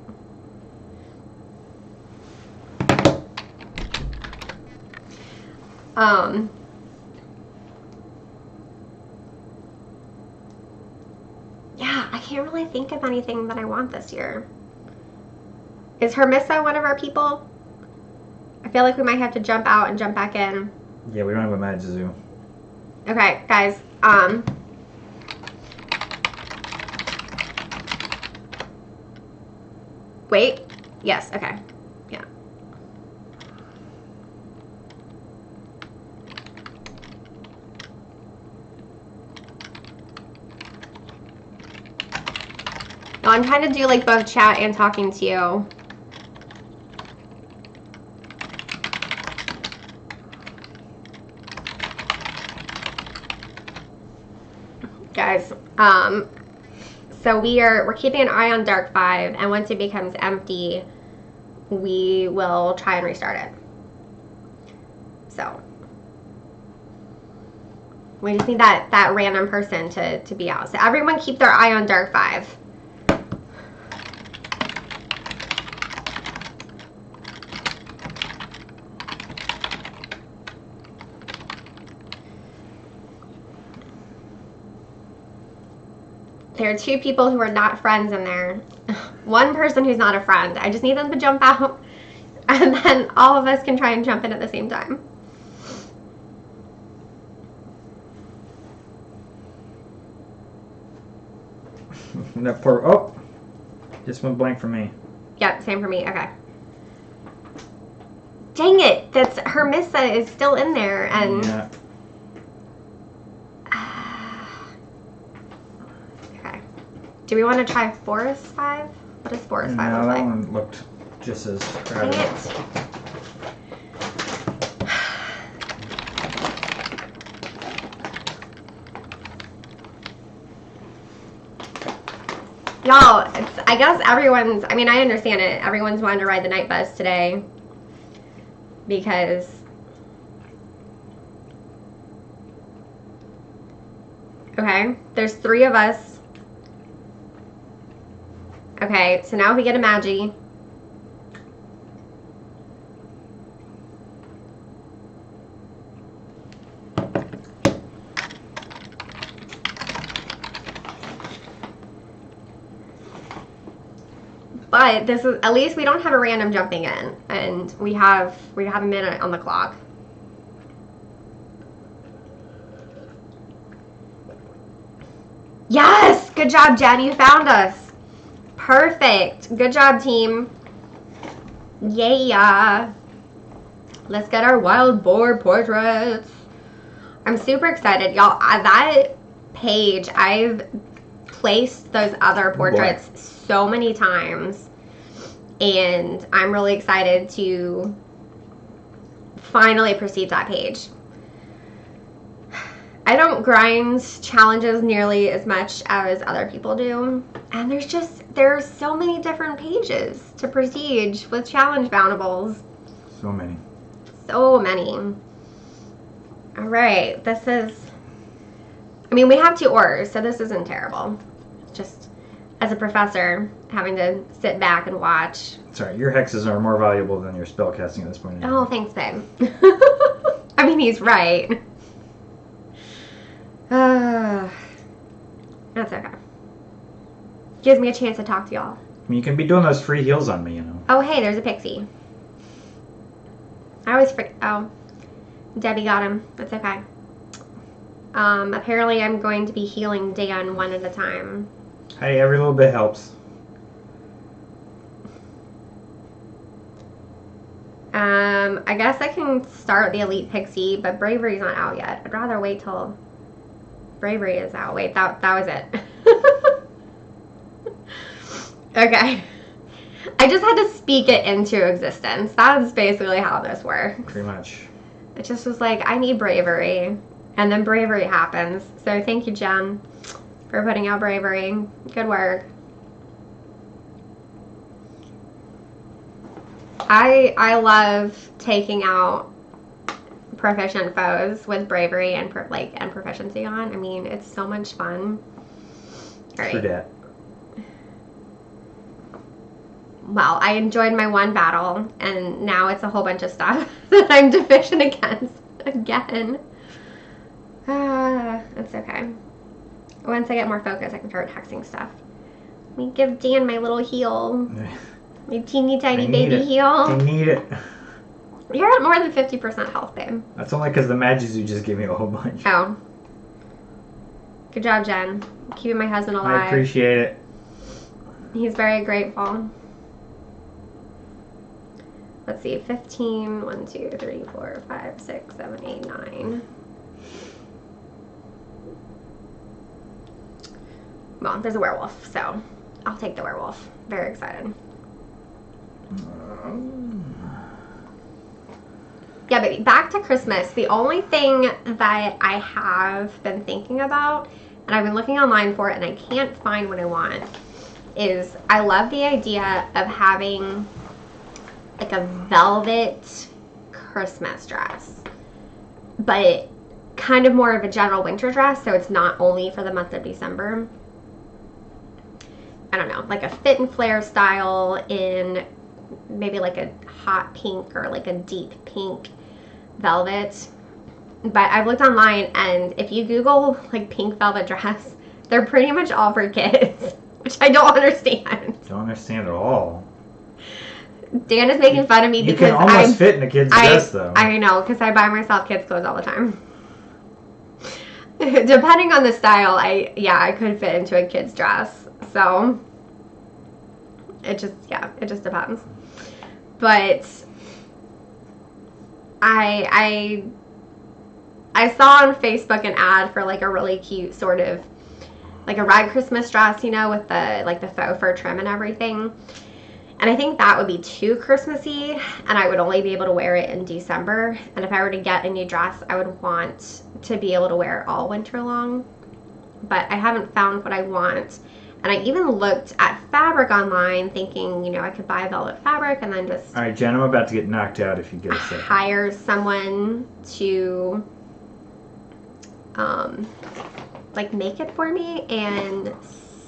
Yeah, I can't really think of anything that I want this year. Is Hermissa one of our people? I feel like we might have to jump out and jump back in. Yeah, we don't have a Mad Zoo. Okay, guys, wait. Yes, okay. Yeah. No, I'm trying to do like both chat and talking to you. Guys, so we're keeping an eye on Dark 5, and once it becomes empty, we will try and restart it. So we just need that random person to be out. So everyone keep their eye on Dark 5. There are 2 people who are not friends in there. One person who's not a friend. I just need them to jump out, and then all of us can try and jump in at the same time. That poor... Oh! Just went blank for me. Yep, same for me. Okay. Dang it! That's Hermissa is still in there, and... Yeah. Do we want to try Forest 5? What does Forest 5 No, look like? that one looked just as Dang crowded. it. Y'all, I guess everyone's, I mean, I understand it. Everyone's wanting to ride the night bus today because... Okay, there's 3 of us. Okay, so now if we get a Magi. But this is, at least we don't have a random jumping in, and we have a minute on the clock. Yes! Good job, Jen. You found us. Perfect. Good job, team. Yeah. Let's get our wild boar portraits. I'm super excited. Y'all, that page, I've placed those other portraits so many times, and I'm really excited to finally proceed that page. I don't grind challenges nearly as much as other people do, and there's so many different pages to prestige with challenge boundables. So many. So many. All right, this is, I mean, we have 2 orders, so this isn't terrible. Just as a professor, having to sit back and watch. Sorry, your hexes are more valuable than your spellcasting at this point. Oh, thanks, babe. I mean, he's right. That's okay. Gives me a chance to talk to y'all. I mean, you can be doing those free heals on me, you know. Oh, hey, there's a pixie. I always forget. Oh, Debbie got him. That's okay. Apparently I'm going to be healing Dan one at a time. Hey, every little bit helps. I guess I can start the Elite Pixie, but Bravery's not out yet. I'd rather wait till Bravery is out. Wait, that was it. Okay. I just had to speak it into existence. That's basically how this works. Pretty much. It just was like, I need Bravery. And then Bravery happens. So thank you, Jen, for putting out Bravery. Good work. I love taking out proficient foes with Bravery and proficiency on. I mean, it's so much fun. All right. True that. Well, I enjoyed my one battle, and now it's a whole bunch of stuff that I'm deficient against again. It's okay. Once I get more focus, I can start hexing stuff. Let me give Dan my little heal. My teeny tiny baby heal. I need it. You're at more than 50% health, babe. That's only because the Magizu just gave me a whole bunch. Oh. Good job, Jen. Keeping my husband alive. I appreciate it. He's very grateful. Let's see, 15, 1, 2, 3, 4, 5, 6, 7, 8, 9. Well, there's a werewolf, so I'll take the werewolf. Very excited. Yeah, baby, back to Christmas. The only thing that I have been thinking about, and I've been looking online for it, and I can't find what I want, is I love the idea of having like a velvet Christmas dress, but kind of more of a general winter dress, so it's not only for the month of December. I don't know, like a fit and flare style in maybe like a hot pink or like a deep pink velvet. But I've looked online, and if you Google like pink velvet dress, they're pretty much all for kids, which I don't understand. Don't understand at all. Dan is making fun of me because you can almost fit in a kid's dress, though. I know, because I buy myself kids' clothes all the time. Depending on the style, I could fit into a kid's dress. So it just depends. But I saw on Facebook an ad for like a really cute sort of like a red Christmas dress, you know, with the faux fur trim and everything. And I think that would be too Christmassy, and I would only be able to wear it in December. And if I were to get a new dress, I would want to be able to wear it all winter long. But I haven't found what I want. And I even looked at fabric online thinking, you know, I could buy velvet fabric and then just... All right, Jen, I'm about to get knocked out if you get a second. Hire someone to, like, make it for me. And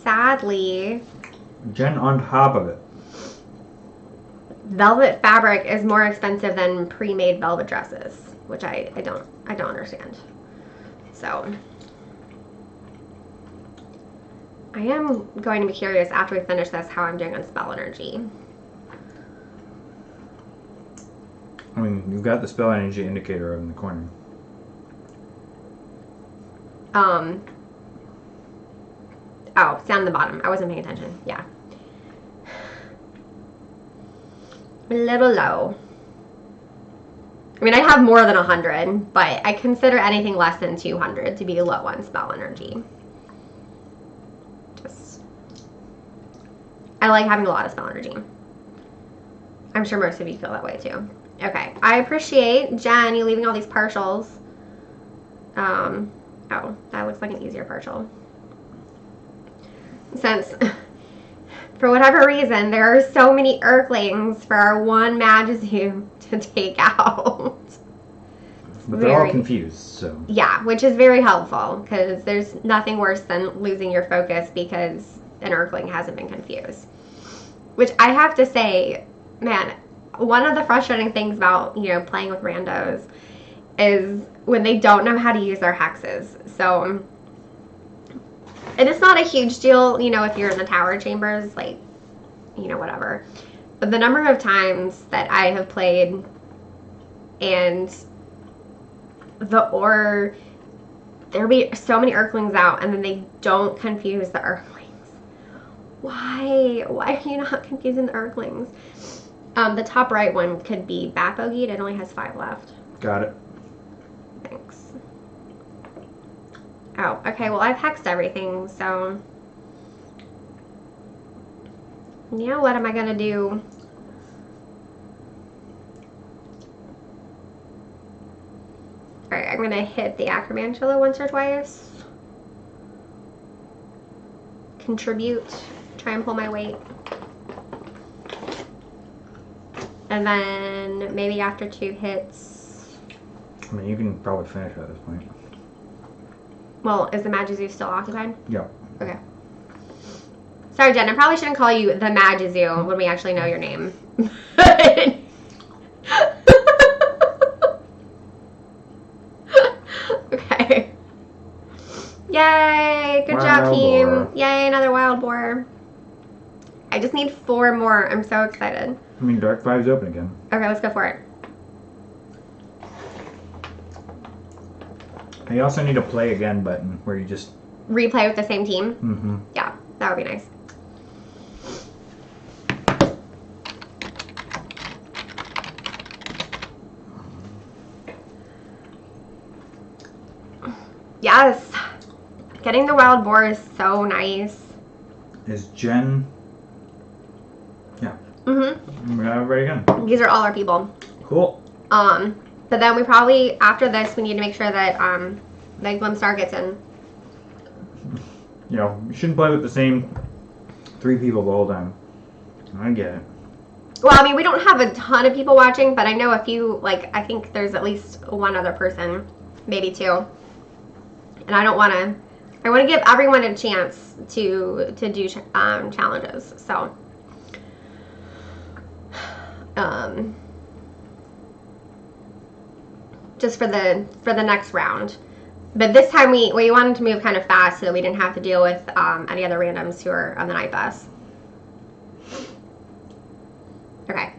sadly... Jen, on top of it. Velvet fabric is more expensive than pre-made velvet dresses, which I don't understand. So I am going to be curious after we finish this how I'm doing on spell energy. I mean, you've got the spell energy indicator in the corner. Oh, it's down the bottom. I wasn't paying attention. Yeah. A little low. I mean, I have more than 100, but I consider anything less than 200 to be low on spell energy. I like having a lot of spell energy. I'm sure most of you feel that way too. Okay, I appreciate, Jen, you leaving all these partials. Oh, that looks like an easier partial. Since, for whatever reason, there are so many Earthlings for our one Magizu to take out. But they're all confused, so. Yeah, which is very helpful, because there's nothing worse than losing your focus because an Earthling hasn't been confused. Which I have to say, man, one of the frustrating things about, playing with randos is when they don't know how to use their hexes. So, and it's not a huge deal, if you're in the tower chambers, like, whatever. But the number of times that I have played and there'll be so many Earthlings out and then they don't confuse the Earthlings. Why are you not confusing the Earthlings? The top right one could be bat bogeyed. It only has 5 left. Got it. Thanks. Oh, okay, well I've hexed everything, so what am I gonna do? Alright, I'm gonna hit the Acromantula once or twice. Contribute. Try and pull my weight. And then maybe after 2 hits. I mean, you can probably finish at this point. Well, is the Magizu still occupied? Yeah. Okay. Sorry, Jen, I probably shouldn't call you the Magizu when we actually know your name. Okay. Yay! Good job, team. Boar. Yay, another wild boar. I just need 4 more. I'm so excited. I mean, Dark 5's open again. Okay, let's go for it. You also need a play again button where you just replay with the same team. Mm-hmm. Yeah, that would be nice. Yes, getting the wild boar is so nice. Is Jen? Yeah. Mm-hmm. We got everybody again. These are all our people. Cool. But then we probably, after this, we need to make sure that the Glimstar gets in. You shouldn't play with the same 3 people the whole time. I get it. Well, I mean, we don't have a ton of people watching, but I know a few, like, I think there's at least 1 other person, maybe 2. And I want to give everyone a chance to do challenges, so. Just for the next round. But this time we wanted to move kind of fast so that we didn't have to deal with any other randoms who are on the night bus. Okay.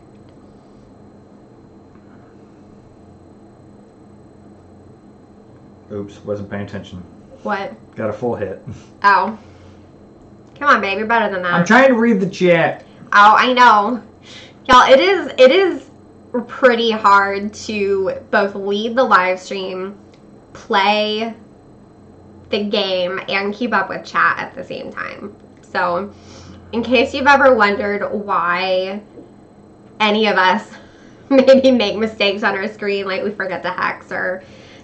Oops, wasn't paying attention. What? Got a full hit. Oh. Come on, babe, you're better than that. I'm trying to read the chat. Oh, I know. Y'all, it is pretty hard to both lead the live stream, play the game, and keep up with chat at the same time. So, in case you've ever wondered why any of us maybe make mistakes on our screen, like we forget to hex or,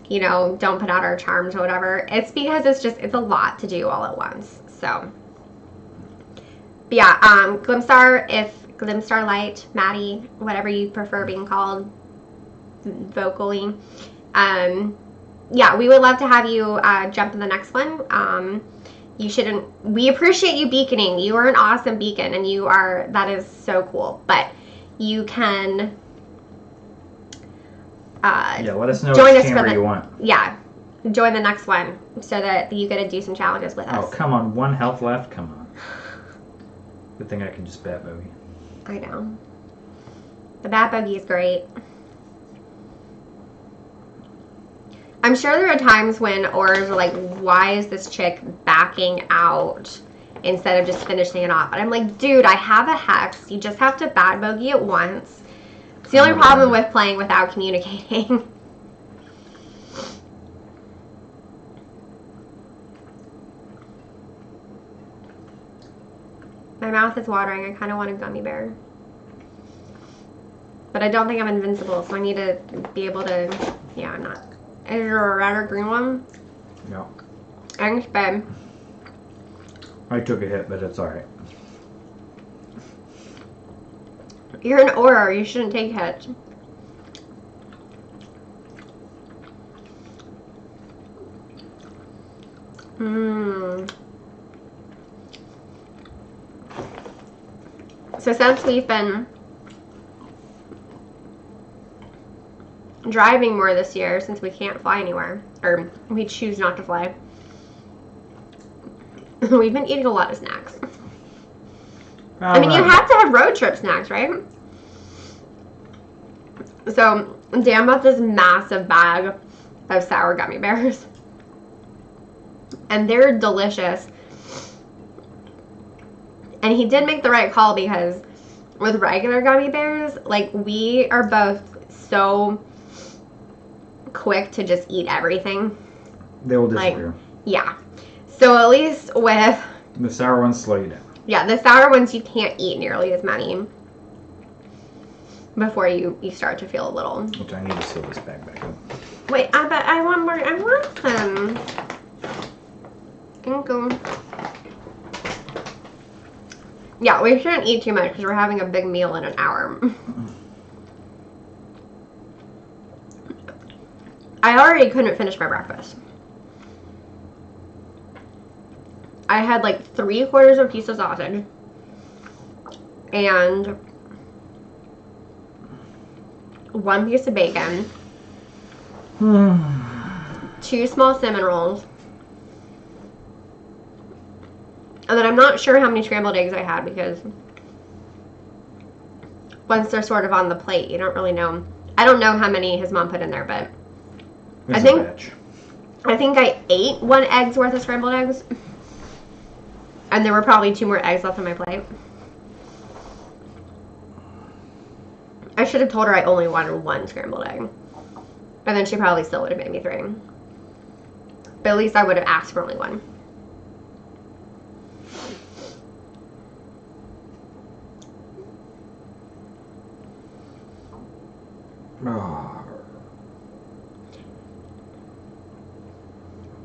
don't put out our charms or whatever, it's because it's a lot to do all at once. So, but yeah, Glimstar, Glimstar Light, Maddie, whatever you prefer being called vocally. Yeah, we would love to have you jump in the next one. We appreciate you beaconing. You are an awesome beacon, and that is so cool. But you can let us know which chamber you want. Yeah, join the next one so that you get to do some challenges with us. Oh, come on. 1 health left? Come on. Good thing I can just bat bogey. I know. The bat bogey is great. I'm sure there are times when Oars are like, why is this chick backing out instead of just finishing it off? And I'm like, dude, I have a hex. You just have to bat bogey it once. It's the only problem with playing without communicating. My mouth is watering. I kind of want a gummy bear. But I don't think I'm invincible, so I need to be able to... Yeah, I'm not. Is there a red or green one? No. Thanks, babe. I took a hit, but it's alright. You're an aura. You shouldn't take hits. So since we've been driving more this year, since we can't fly anywhere, or we choose not to fly, we've been eating a lot of snacks. I mean, you have to have road trip snacks, right? So Dan bought this massive bag of sour gummy bears. And they're delicious. And he did make the right call, because with regular gummy bears, like, we are both so quick to just eat everything. They will disappear. Like, yeah. So at least with... The sour ones slow you down. Yeah, the sour ones you can't eat nearly as many before you start to feel a little... Which I need to seal this bag back up. Wait, I want more. I want some. Thank you. Yeah, we shouldn't eat too much because we're having a big meal in an hour. I already couldn't finish my breakfast. I had like 3/4 of a piece of sausage and 1 piece of bacon, 2 small cinnamon rolls, and then I'm not sure how many scrambled eggs I had, because once they're sort of on the plate, you don't really know. I don't know how many his mom put in there, but I think I ate 1 egg's worth of scrambled eggs. And there were probably 2 more eggs left on my plate. I should have told her I only wanted 1 scrambled egg. And then she probably still would have made me 3. But at least I would have asked for only 1.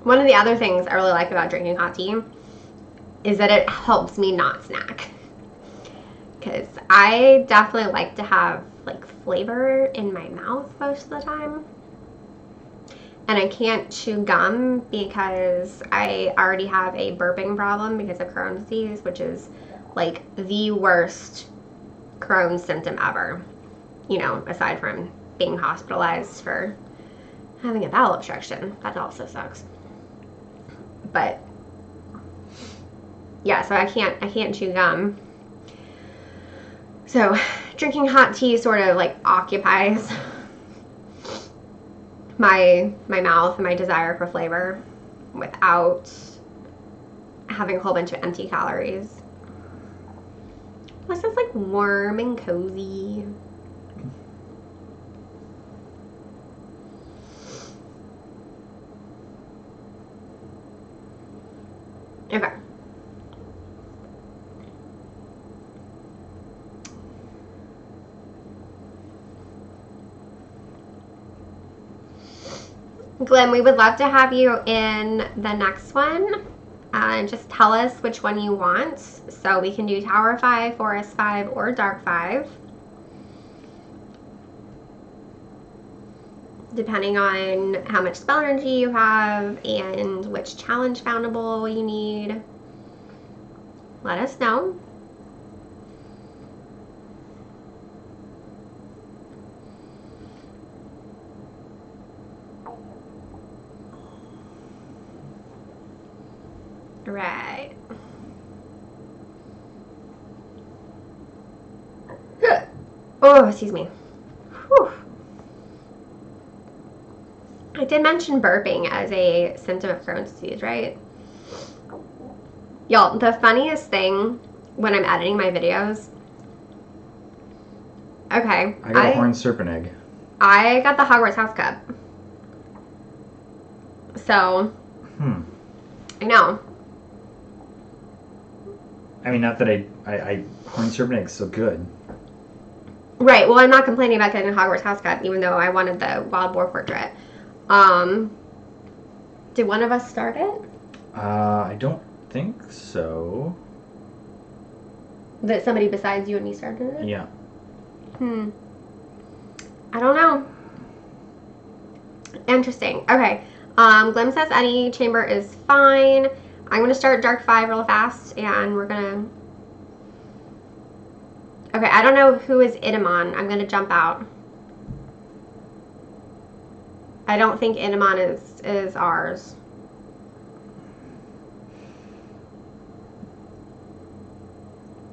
One of the other things I really like about drinking hot tea is that it helps me not snack. Because I definitely like to have like flavor in my mouth most of the time. And I can't chew gum because I already have a burping problem because of Crohn's disease, which is like the worst Crohn's symptom ever. You know, aside from being hospitalized for having a bowel obstruction. That also sucks. But yeah, so I can't chew gum. So drinking hot tea sort of like occupies my mouth and my desire for flavor without having a whole bunch of empty calories. Plus it's like warm and cozy. Okay. Glenn, we would love to have you in the next one. Just tell us which one you want. So we can do Tower 5, Forest 5, or Dark 5. Depending on how much spell energy you have and which challenge foundable you need. Let us know. Right. Oh, excuse me. Whew. I did mention burping as a symptom of Crohn's disease, right? Y'all, the funniest thing when I'm editing my videos... Okay. I got a horned serpent egg. I got the Hogwarts house cup. So... I know. I mean, not that I Horned Serpent Egg's so good. Right. Well, I'm not complaining about getting a Hogwarts house cut, even though I wanted the wild boar portrait. Did one of us start it? I don't think so. That somebody besides you and me started it? Yeah. I don't know. Interesting. Okay. Glim says any chamber is fine. I'm going to start Dark 5 real fast, and we're going to... Okay, I don't know who is Idamon. I'm going to jump out. I don't think Idamon is ours.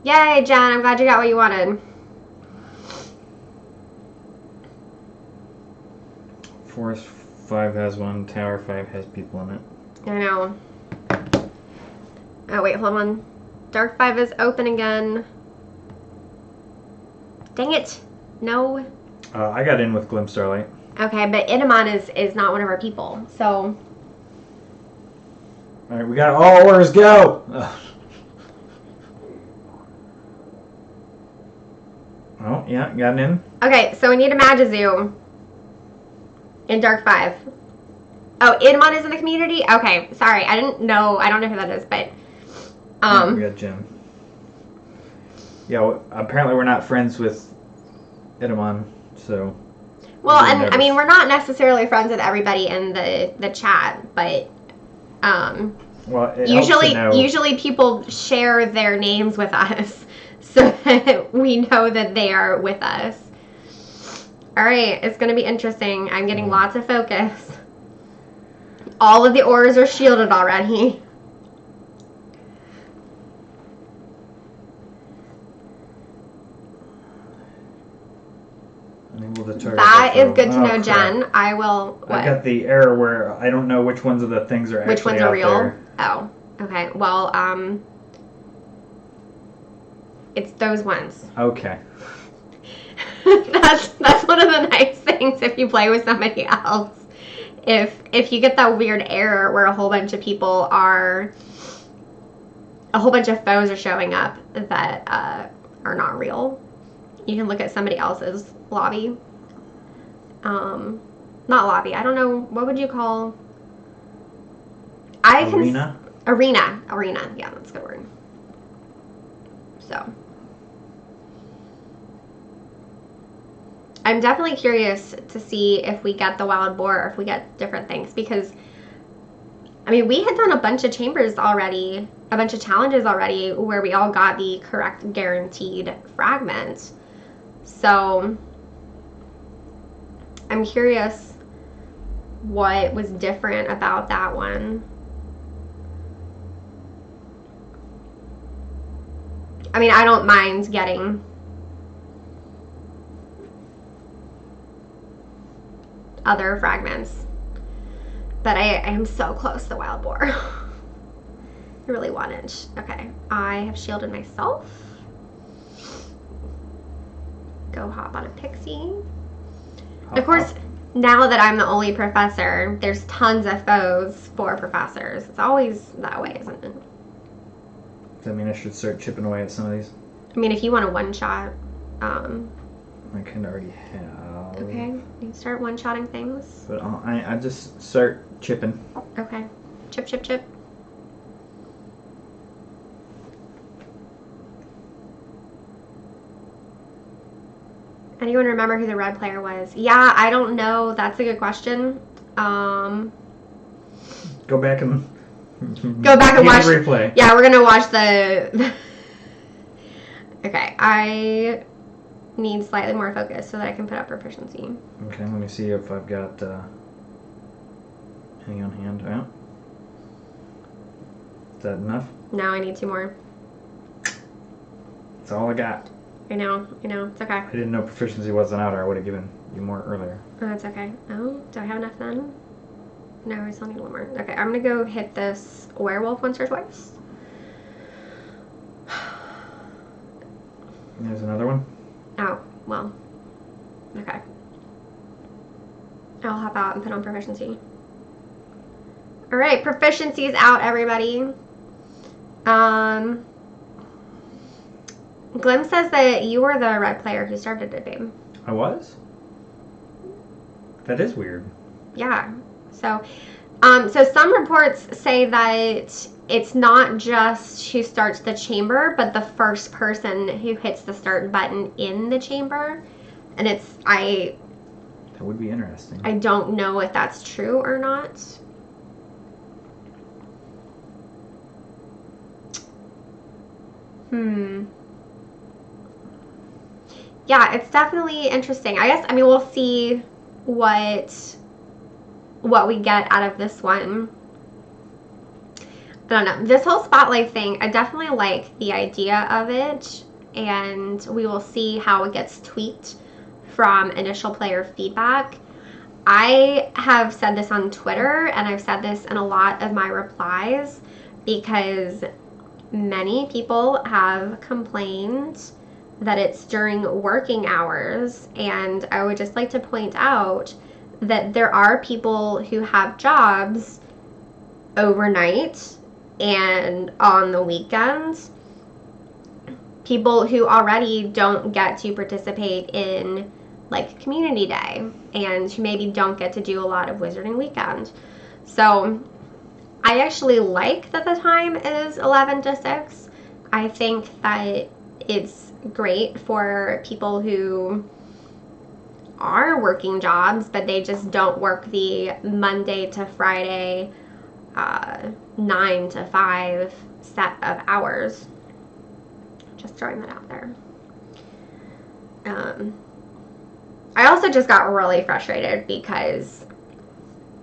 Yay, Jen. I'm glad you got what you wanted. Forest 5 has one. Tower 5 has people in it. I know. Oh, wait, hold on. Dark 5 is open again. Dang it. No. I got in with Glim Starlight. Okay, but Idamon is not one of our people, so... Alright, we got all orders, go! Ugh. Oh, yeah, got in. Okay, so we need a Magazoo in Dark 5. Oh, Idamon is in the community? Okay, sorry, I don't know who that is, but... Yeah, we got Jim. Yeah, well, apparently we're not friends with Idamon, so... Well, and I mean, we're not necessarily friends with everybody in the chat, but well, usually people share their names with us so that we know that they are with us. All right, it's going to be interesting. I'm getting lots of focus. All of the auras are shielded already. That is good to know, Jen. I will. What? I got the error where I don't know which ones of the things are which actually ones are out real. There. Oh, okay. Well, it's those ones. Okay. that's one of the nice things if you play with somebody else. If you get that weird error where a whole bunch of foes are showing up that are not real, you can look at somebody else's lobby. Not lobby. I don't know. What would you call? Arena? Arena. Yeah, that's a good word. So. I'm definitely curious to see if we get the wild boar or if we get different things, because I mean, we had done a bunch of chambers already, a bunch of challenges already where we all got the correct guaranteed fragment. So I'm curious what was different about that one. I mean, I don't mind getting other fragments, but I am so close to the wild boar. I really wanted. Okay, I have shielded myself. Go hop on a pixie. Of course, now that I'm the only professor, there's tons of foes for professors. It's always that way, isn't it? Does that mean I should start chipping away at some of these? I mean, if you want a one-shot, I kind of already have. Okay, you start one-shotting things. But I just start chipping. Okay, chip, chip, chip. Anyone remember who the red player was? Yeah, I don't know. That's a good question. Go back and watch the replay. Yeah, we're gonna watch the. Okay, I need slightly more focus so that I can put up proficiency. Okay, let me see if I've got any on hand. Yeah. Is that enough? No, I need 2 more. That's all I got. I know, it's okay. I didn't know proficiency wasn't out, or I would have given you more earlier. Oh, that's okay. Oh, do I have enough then? No, I still need 1 more. Okay, I'm gonna go hit this werewolf once or twice. There's another one. Oh, well. Okay. I'll hop out and put on proficiency. Alright, proficiency is out, everybody. Glim says that you were the red player who started it, babe. I was? That is weird. Yeah. So some reports say that it's not just who starts the chamber, but the first person who hits the start button in the chamber. And that would be interesting. I don't know if that's true or not. Yeah, it's definitely interesting. I mean, we'll see what we get out of this one. I don't know. This whole spotlight thing, I definitely like the idea of it, and we will see how it gets tweaked from initial player feedback. I have said this on Twitter, and I've said this in a lot of my replies, because many people have complained that it's during working hours, and I would just like to point out that there are people who have jobs overnight and on the weekends, people who already don't get to participate in like community day and who maybe don't get to do a lot of Wizarding Weekend. So I actually like that the time is 11 to 6. I think that it's great for people who are working jobs, but they just don't work the Monday to Friday 9 to 5 set of hours. Just throwing that out there. I also just got really frustrated because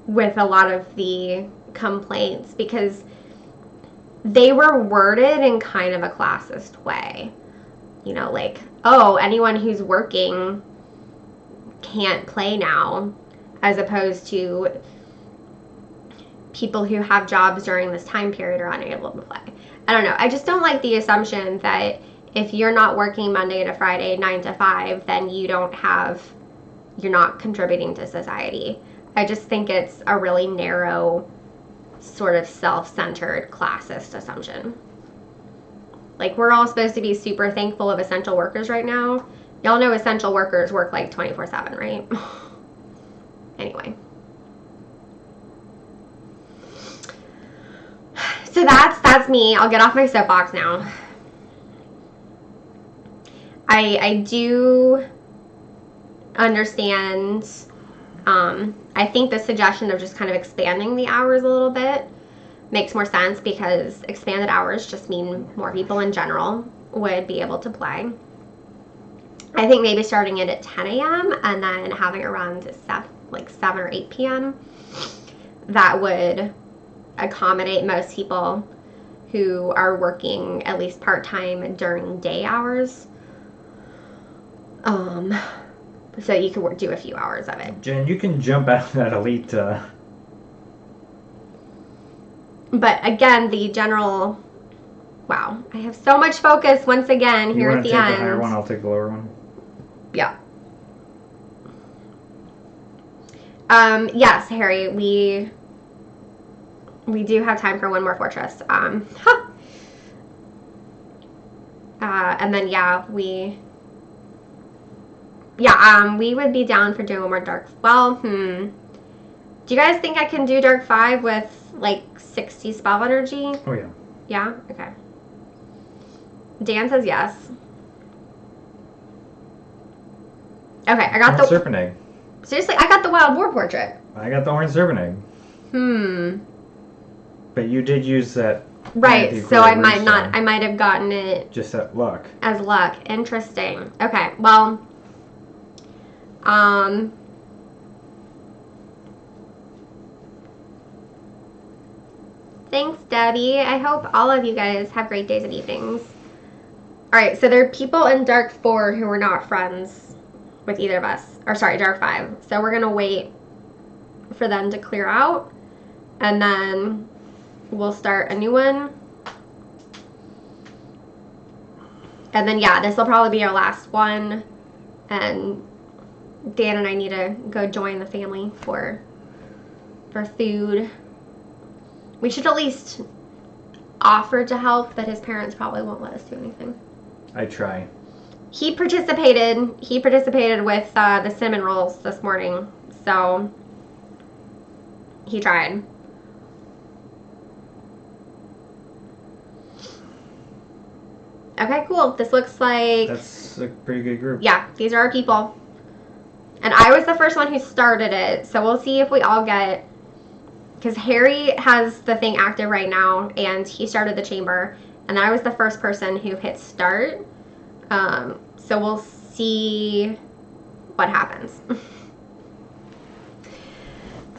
with a lot of the complaints, because they were worded in kind of a classist way. You know, like, oh, anyone who's working can't play now, as opposed to people who have jobs during this time period are unable to play. I don't know. I just don't like the assumption that if you're not working Monday to Friday, 9 to 5, then you're not contributing to society. I just think it's a really narrow, sort of self-centered, classist assumption. Like, we're all supposed to be super thankful of essential workers right now. Y'all know essential workers work like 24/7, right? Anyway. So that's me. I'll get off my soapbox now. I do understand. I think the suggestion of just kind of expanding the hours a little bit makes more sense, because expanded hours just mean more people in general would be able to play. I think maybe starting it at 10 a.m. and then having it run to 7 or 8 p.m. That would accommodate most people who are working at least part-time during day hours. So you could do a few hours of it. Jen, you can jump out of that elite. But again, the general. Wow, I have so much focus once again here at the end. You want to take the higher one? I'll take the lower one. Yeah. Yes, Harry. We do have time for one more fortress. And then we would be down for doing one more dark. Well, do you guys think I can do dark 5 with like 60 spell energy? Oh yeah. Yeah? Okay. Dan says yes. Okay, I got the serpent egg. Seriously, I got the wild boar portrait. I got the orange serpent egg. But you did use that. Right, so I might not. I might have gotten it just at luck. As luck. Interesting. Okay, well, thanks, Debbie. I hope all of you guys have great days and evenings. All right, so there are people in Dark 4 who are not friends with either of us. Or sorry, Dark 5. So we're going to wait for them to clear out, and then we'll start a new one. And then, yeah, this will probably be our last one. And Dan and I need to go join the family for food. We should at least offer to help, but his parents probably won't let us do anything. I try. He participated. He participated with the cinnamon rolls this morning, so he tried. Okay, cool. This looks like... That's a pretty good group. Yeah, these are our people. And I was the first one who started it, so we'll see if we all get... Because Harry has the thing active right now, and he started the chamber. And I was the first person who hit start. So we'll see what happens.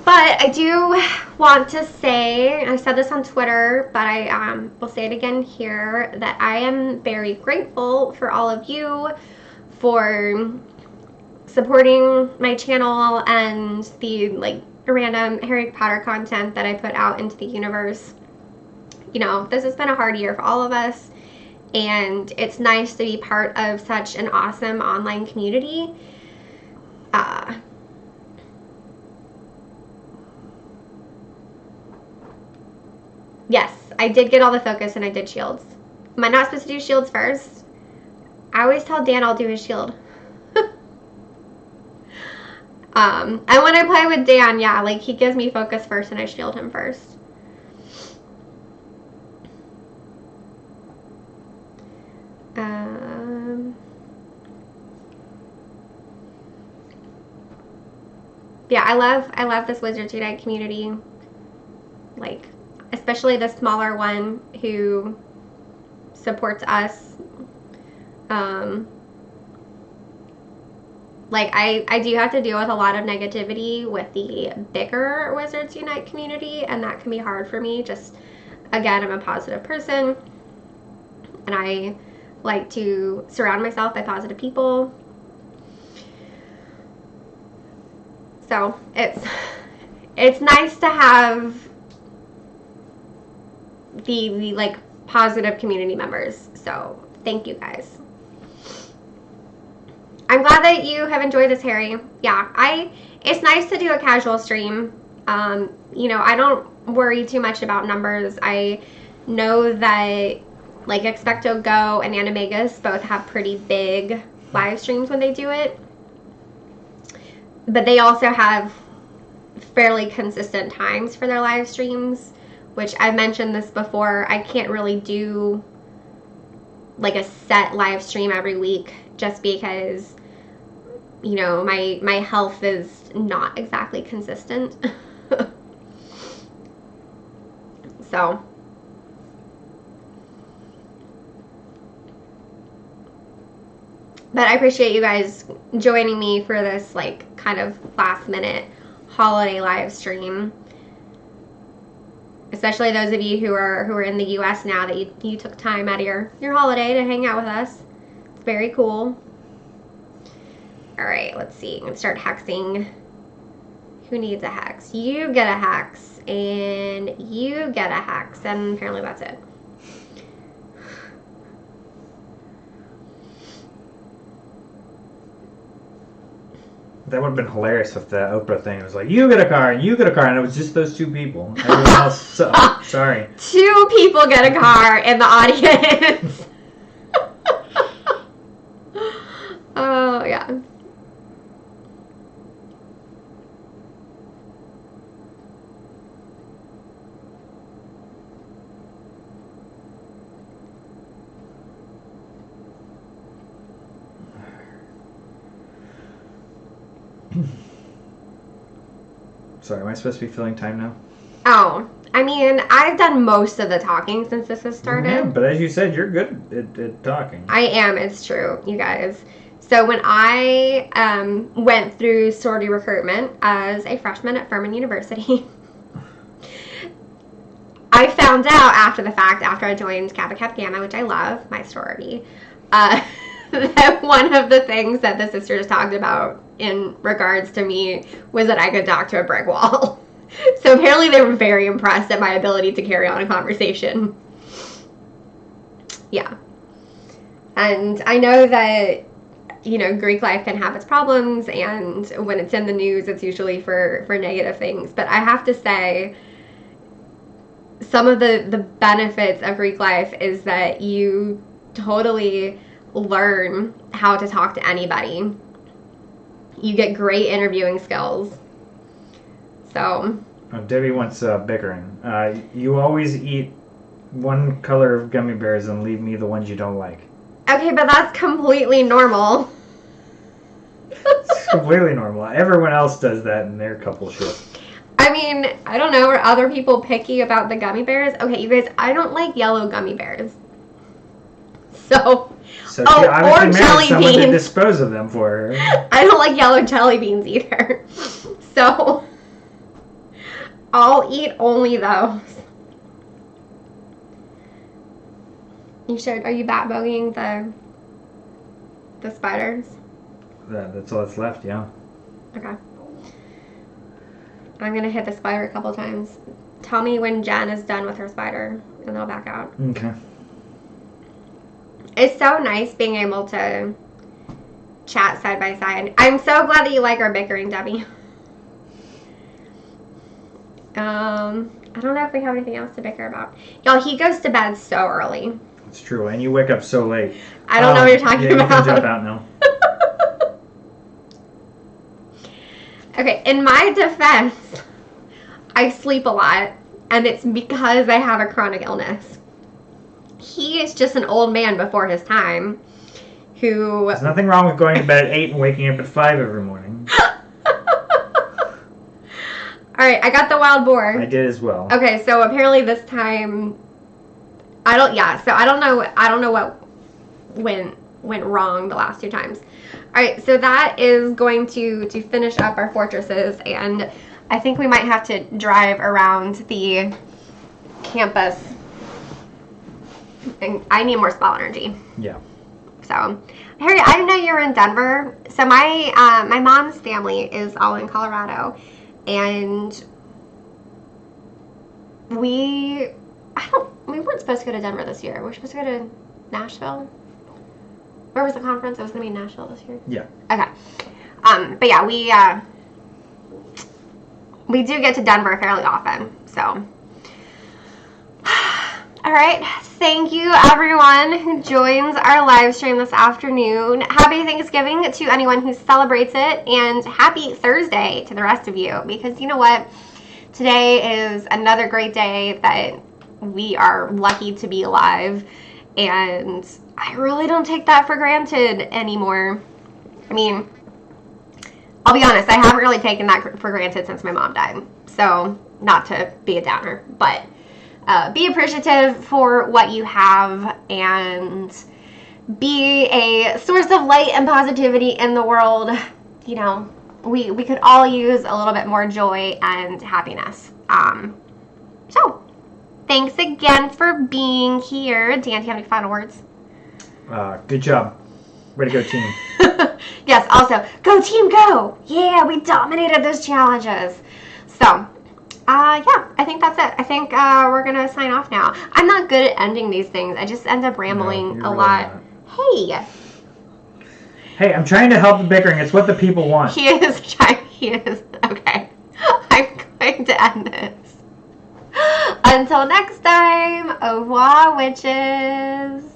But I do want to say, I said this on Twitter, but I will say it again here, that I am very grateful for all of you for supporting my channel and the random Harry Potter content that I put out into the universe. You know, this has been a hard year for all of us, and it's nice to be part of such an awesome online community. Yes, I did get all the focus and I did shields. Am I not supposed to do shields first? I always tell Dan I'll do his shield. And when I play with Dan, yeah, like he gives me focus first and I shield him first. Yeah, I love this Wizards Unite community. Like, especially the smaller one who supports us. Like, I do have to deal with a lot of negativity with the bigger Wizards Unite community, and that can be hard for me. Just, again, I'm a positive person, and I like to surround myself by positive people. So, it's nice to have the like positive community members. So thank you guys. I'm glad that you have enjoyed this, Harry. Yeah, it's nice to do a casual stream. You know, I don't worry too much about numbers. I know that like Expecto Go and Animagus both have pretty big live streams when they do it, but they also have fairly consistent times for their live streams, which I've mentioned this before. I can't really do like a set live stream every week just because, you know, my health is not exactly consistent. So, but I appreciate you guys joining me for this like kind of last minute holiday live stream. Especially those of you who are in the US now, that you took time out of your holiday to hang out with us. It's very cool. Alright, let's see. I'm going to start hexing. Who needs a hex? You get a hex. And you get a hex. And apparently that's it. That would have been hilarious if the Oprah thing was like, you get a car and you get a car, and it was just those two people. Everyone else, sorry. 2 people get a car in the audience. Oh, yeah. Sorry, am I supposed to be filling time now? Oh, I mean, I've done most of the talking since this has started. Yeah, but as you said, you're good at talking. I am, it's true, you guys. So when I went through sorority recruitment as a freshman at Furman University, I found out after the fact, after I joined Kappa Kappa Gamma, which I love, my sorority, that one of the things that the sisters talked about in regards to me was that I could talk to a brick wall. So apparently they were very impressed at my ability to carry on a conversation. Yeah. And I know that, you know, Greek life can have its problems, and when it's in the news, it's usually for negative things. But I have to say, some of the benefits of Greek life is that you totally learn how to talk to anybody. You get great interviewing skills. So. Oh, Debbie wants bickering. You always eat one color of gummy bears and leave me the ones you don't like. Okay, but that's completely normal. It's completely normal. Everyone else does that in their couple shifts. I mean, I don't know. Are other people picky about the gummy bears? Okay, you guys, I don't like yellow gummy bears. So she obviously or married jelly someone to beans. dispose of them for her. I don't like yellow jelly beans either. So I'll eat only those. You should. Are you bat bogeying the spiders? That's all that's left, yeah. Okay. I'm gonna hit the spider a couple times. Tell me when Jen is done with her spider, and then I'll back out. Okay. It's so nice being able to chat side by side. I'm so glad that you like our bickering, Debbie. I don't know if we have anything else to bicker about. Y'all, he goes to bed so early. It's true, and you wake up so late. I don't know what you're talking about. You can jump out now. Okay, in my defense, I sleep a lot, and it's because I have a chronic illness. He is just an old man before his time who... There's nothing wrong with going to bed at 8 and waking up at 5 every morning. Alright, I got the wild boar. I did as well. Okay, so apparently this time... I don't know what went wrong the last 2 times. Alright, so that is going to finish up our fortresses, and I think we might have to drive around the campus. And I need more spell energy. Yeah. So, Harry, I didn't know you were in Denver. So my mom's family is all in Colorado, and we weren't supposed to go to Denver this year. We were supposed to go to Nashville. Where was the conference? It was going to be in Nashville this year. Yeah. Okay. But yeah, we do get to Denver fairly often. So. All right. Thank you, everyone who joins our live stream this afternoon. Happy Thanksgiving to anyone who celebrates it, and happy Thursday to the rest of you, because you know what? Today is another great day that we are lucky to be alive, and I really don't take that for granted anymore. I mean, I'll be honest, I haven't really taken that for granted since my mom died. So, not to be a downer, but be appreciative for what you have and be a source of light and positivity in the world. You know, we could all use a little bit more joy and happiness. So, thanks again for being here. Dan, do you have any final words? Good job. Way to go, team. Yes, also, go team, go! Yeah, we dominated those challenges. So, yeah, I think that's it. I think we're going to sign off now. I'm not good at ending these things. I just end up rambling a lot. Hey! Hey, I'm trying to help the bickering. It's what the people want. He is trying. He is. Okay. I'm going to end this. Until next time, au revoir, witches.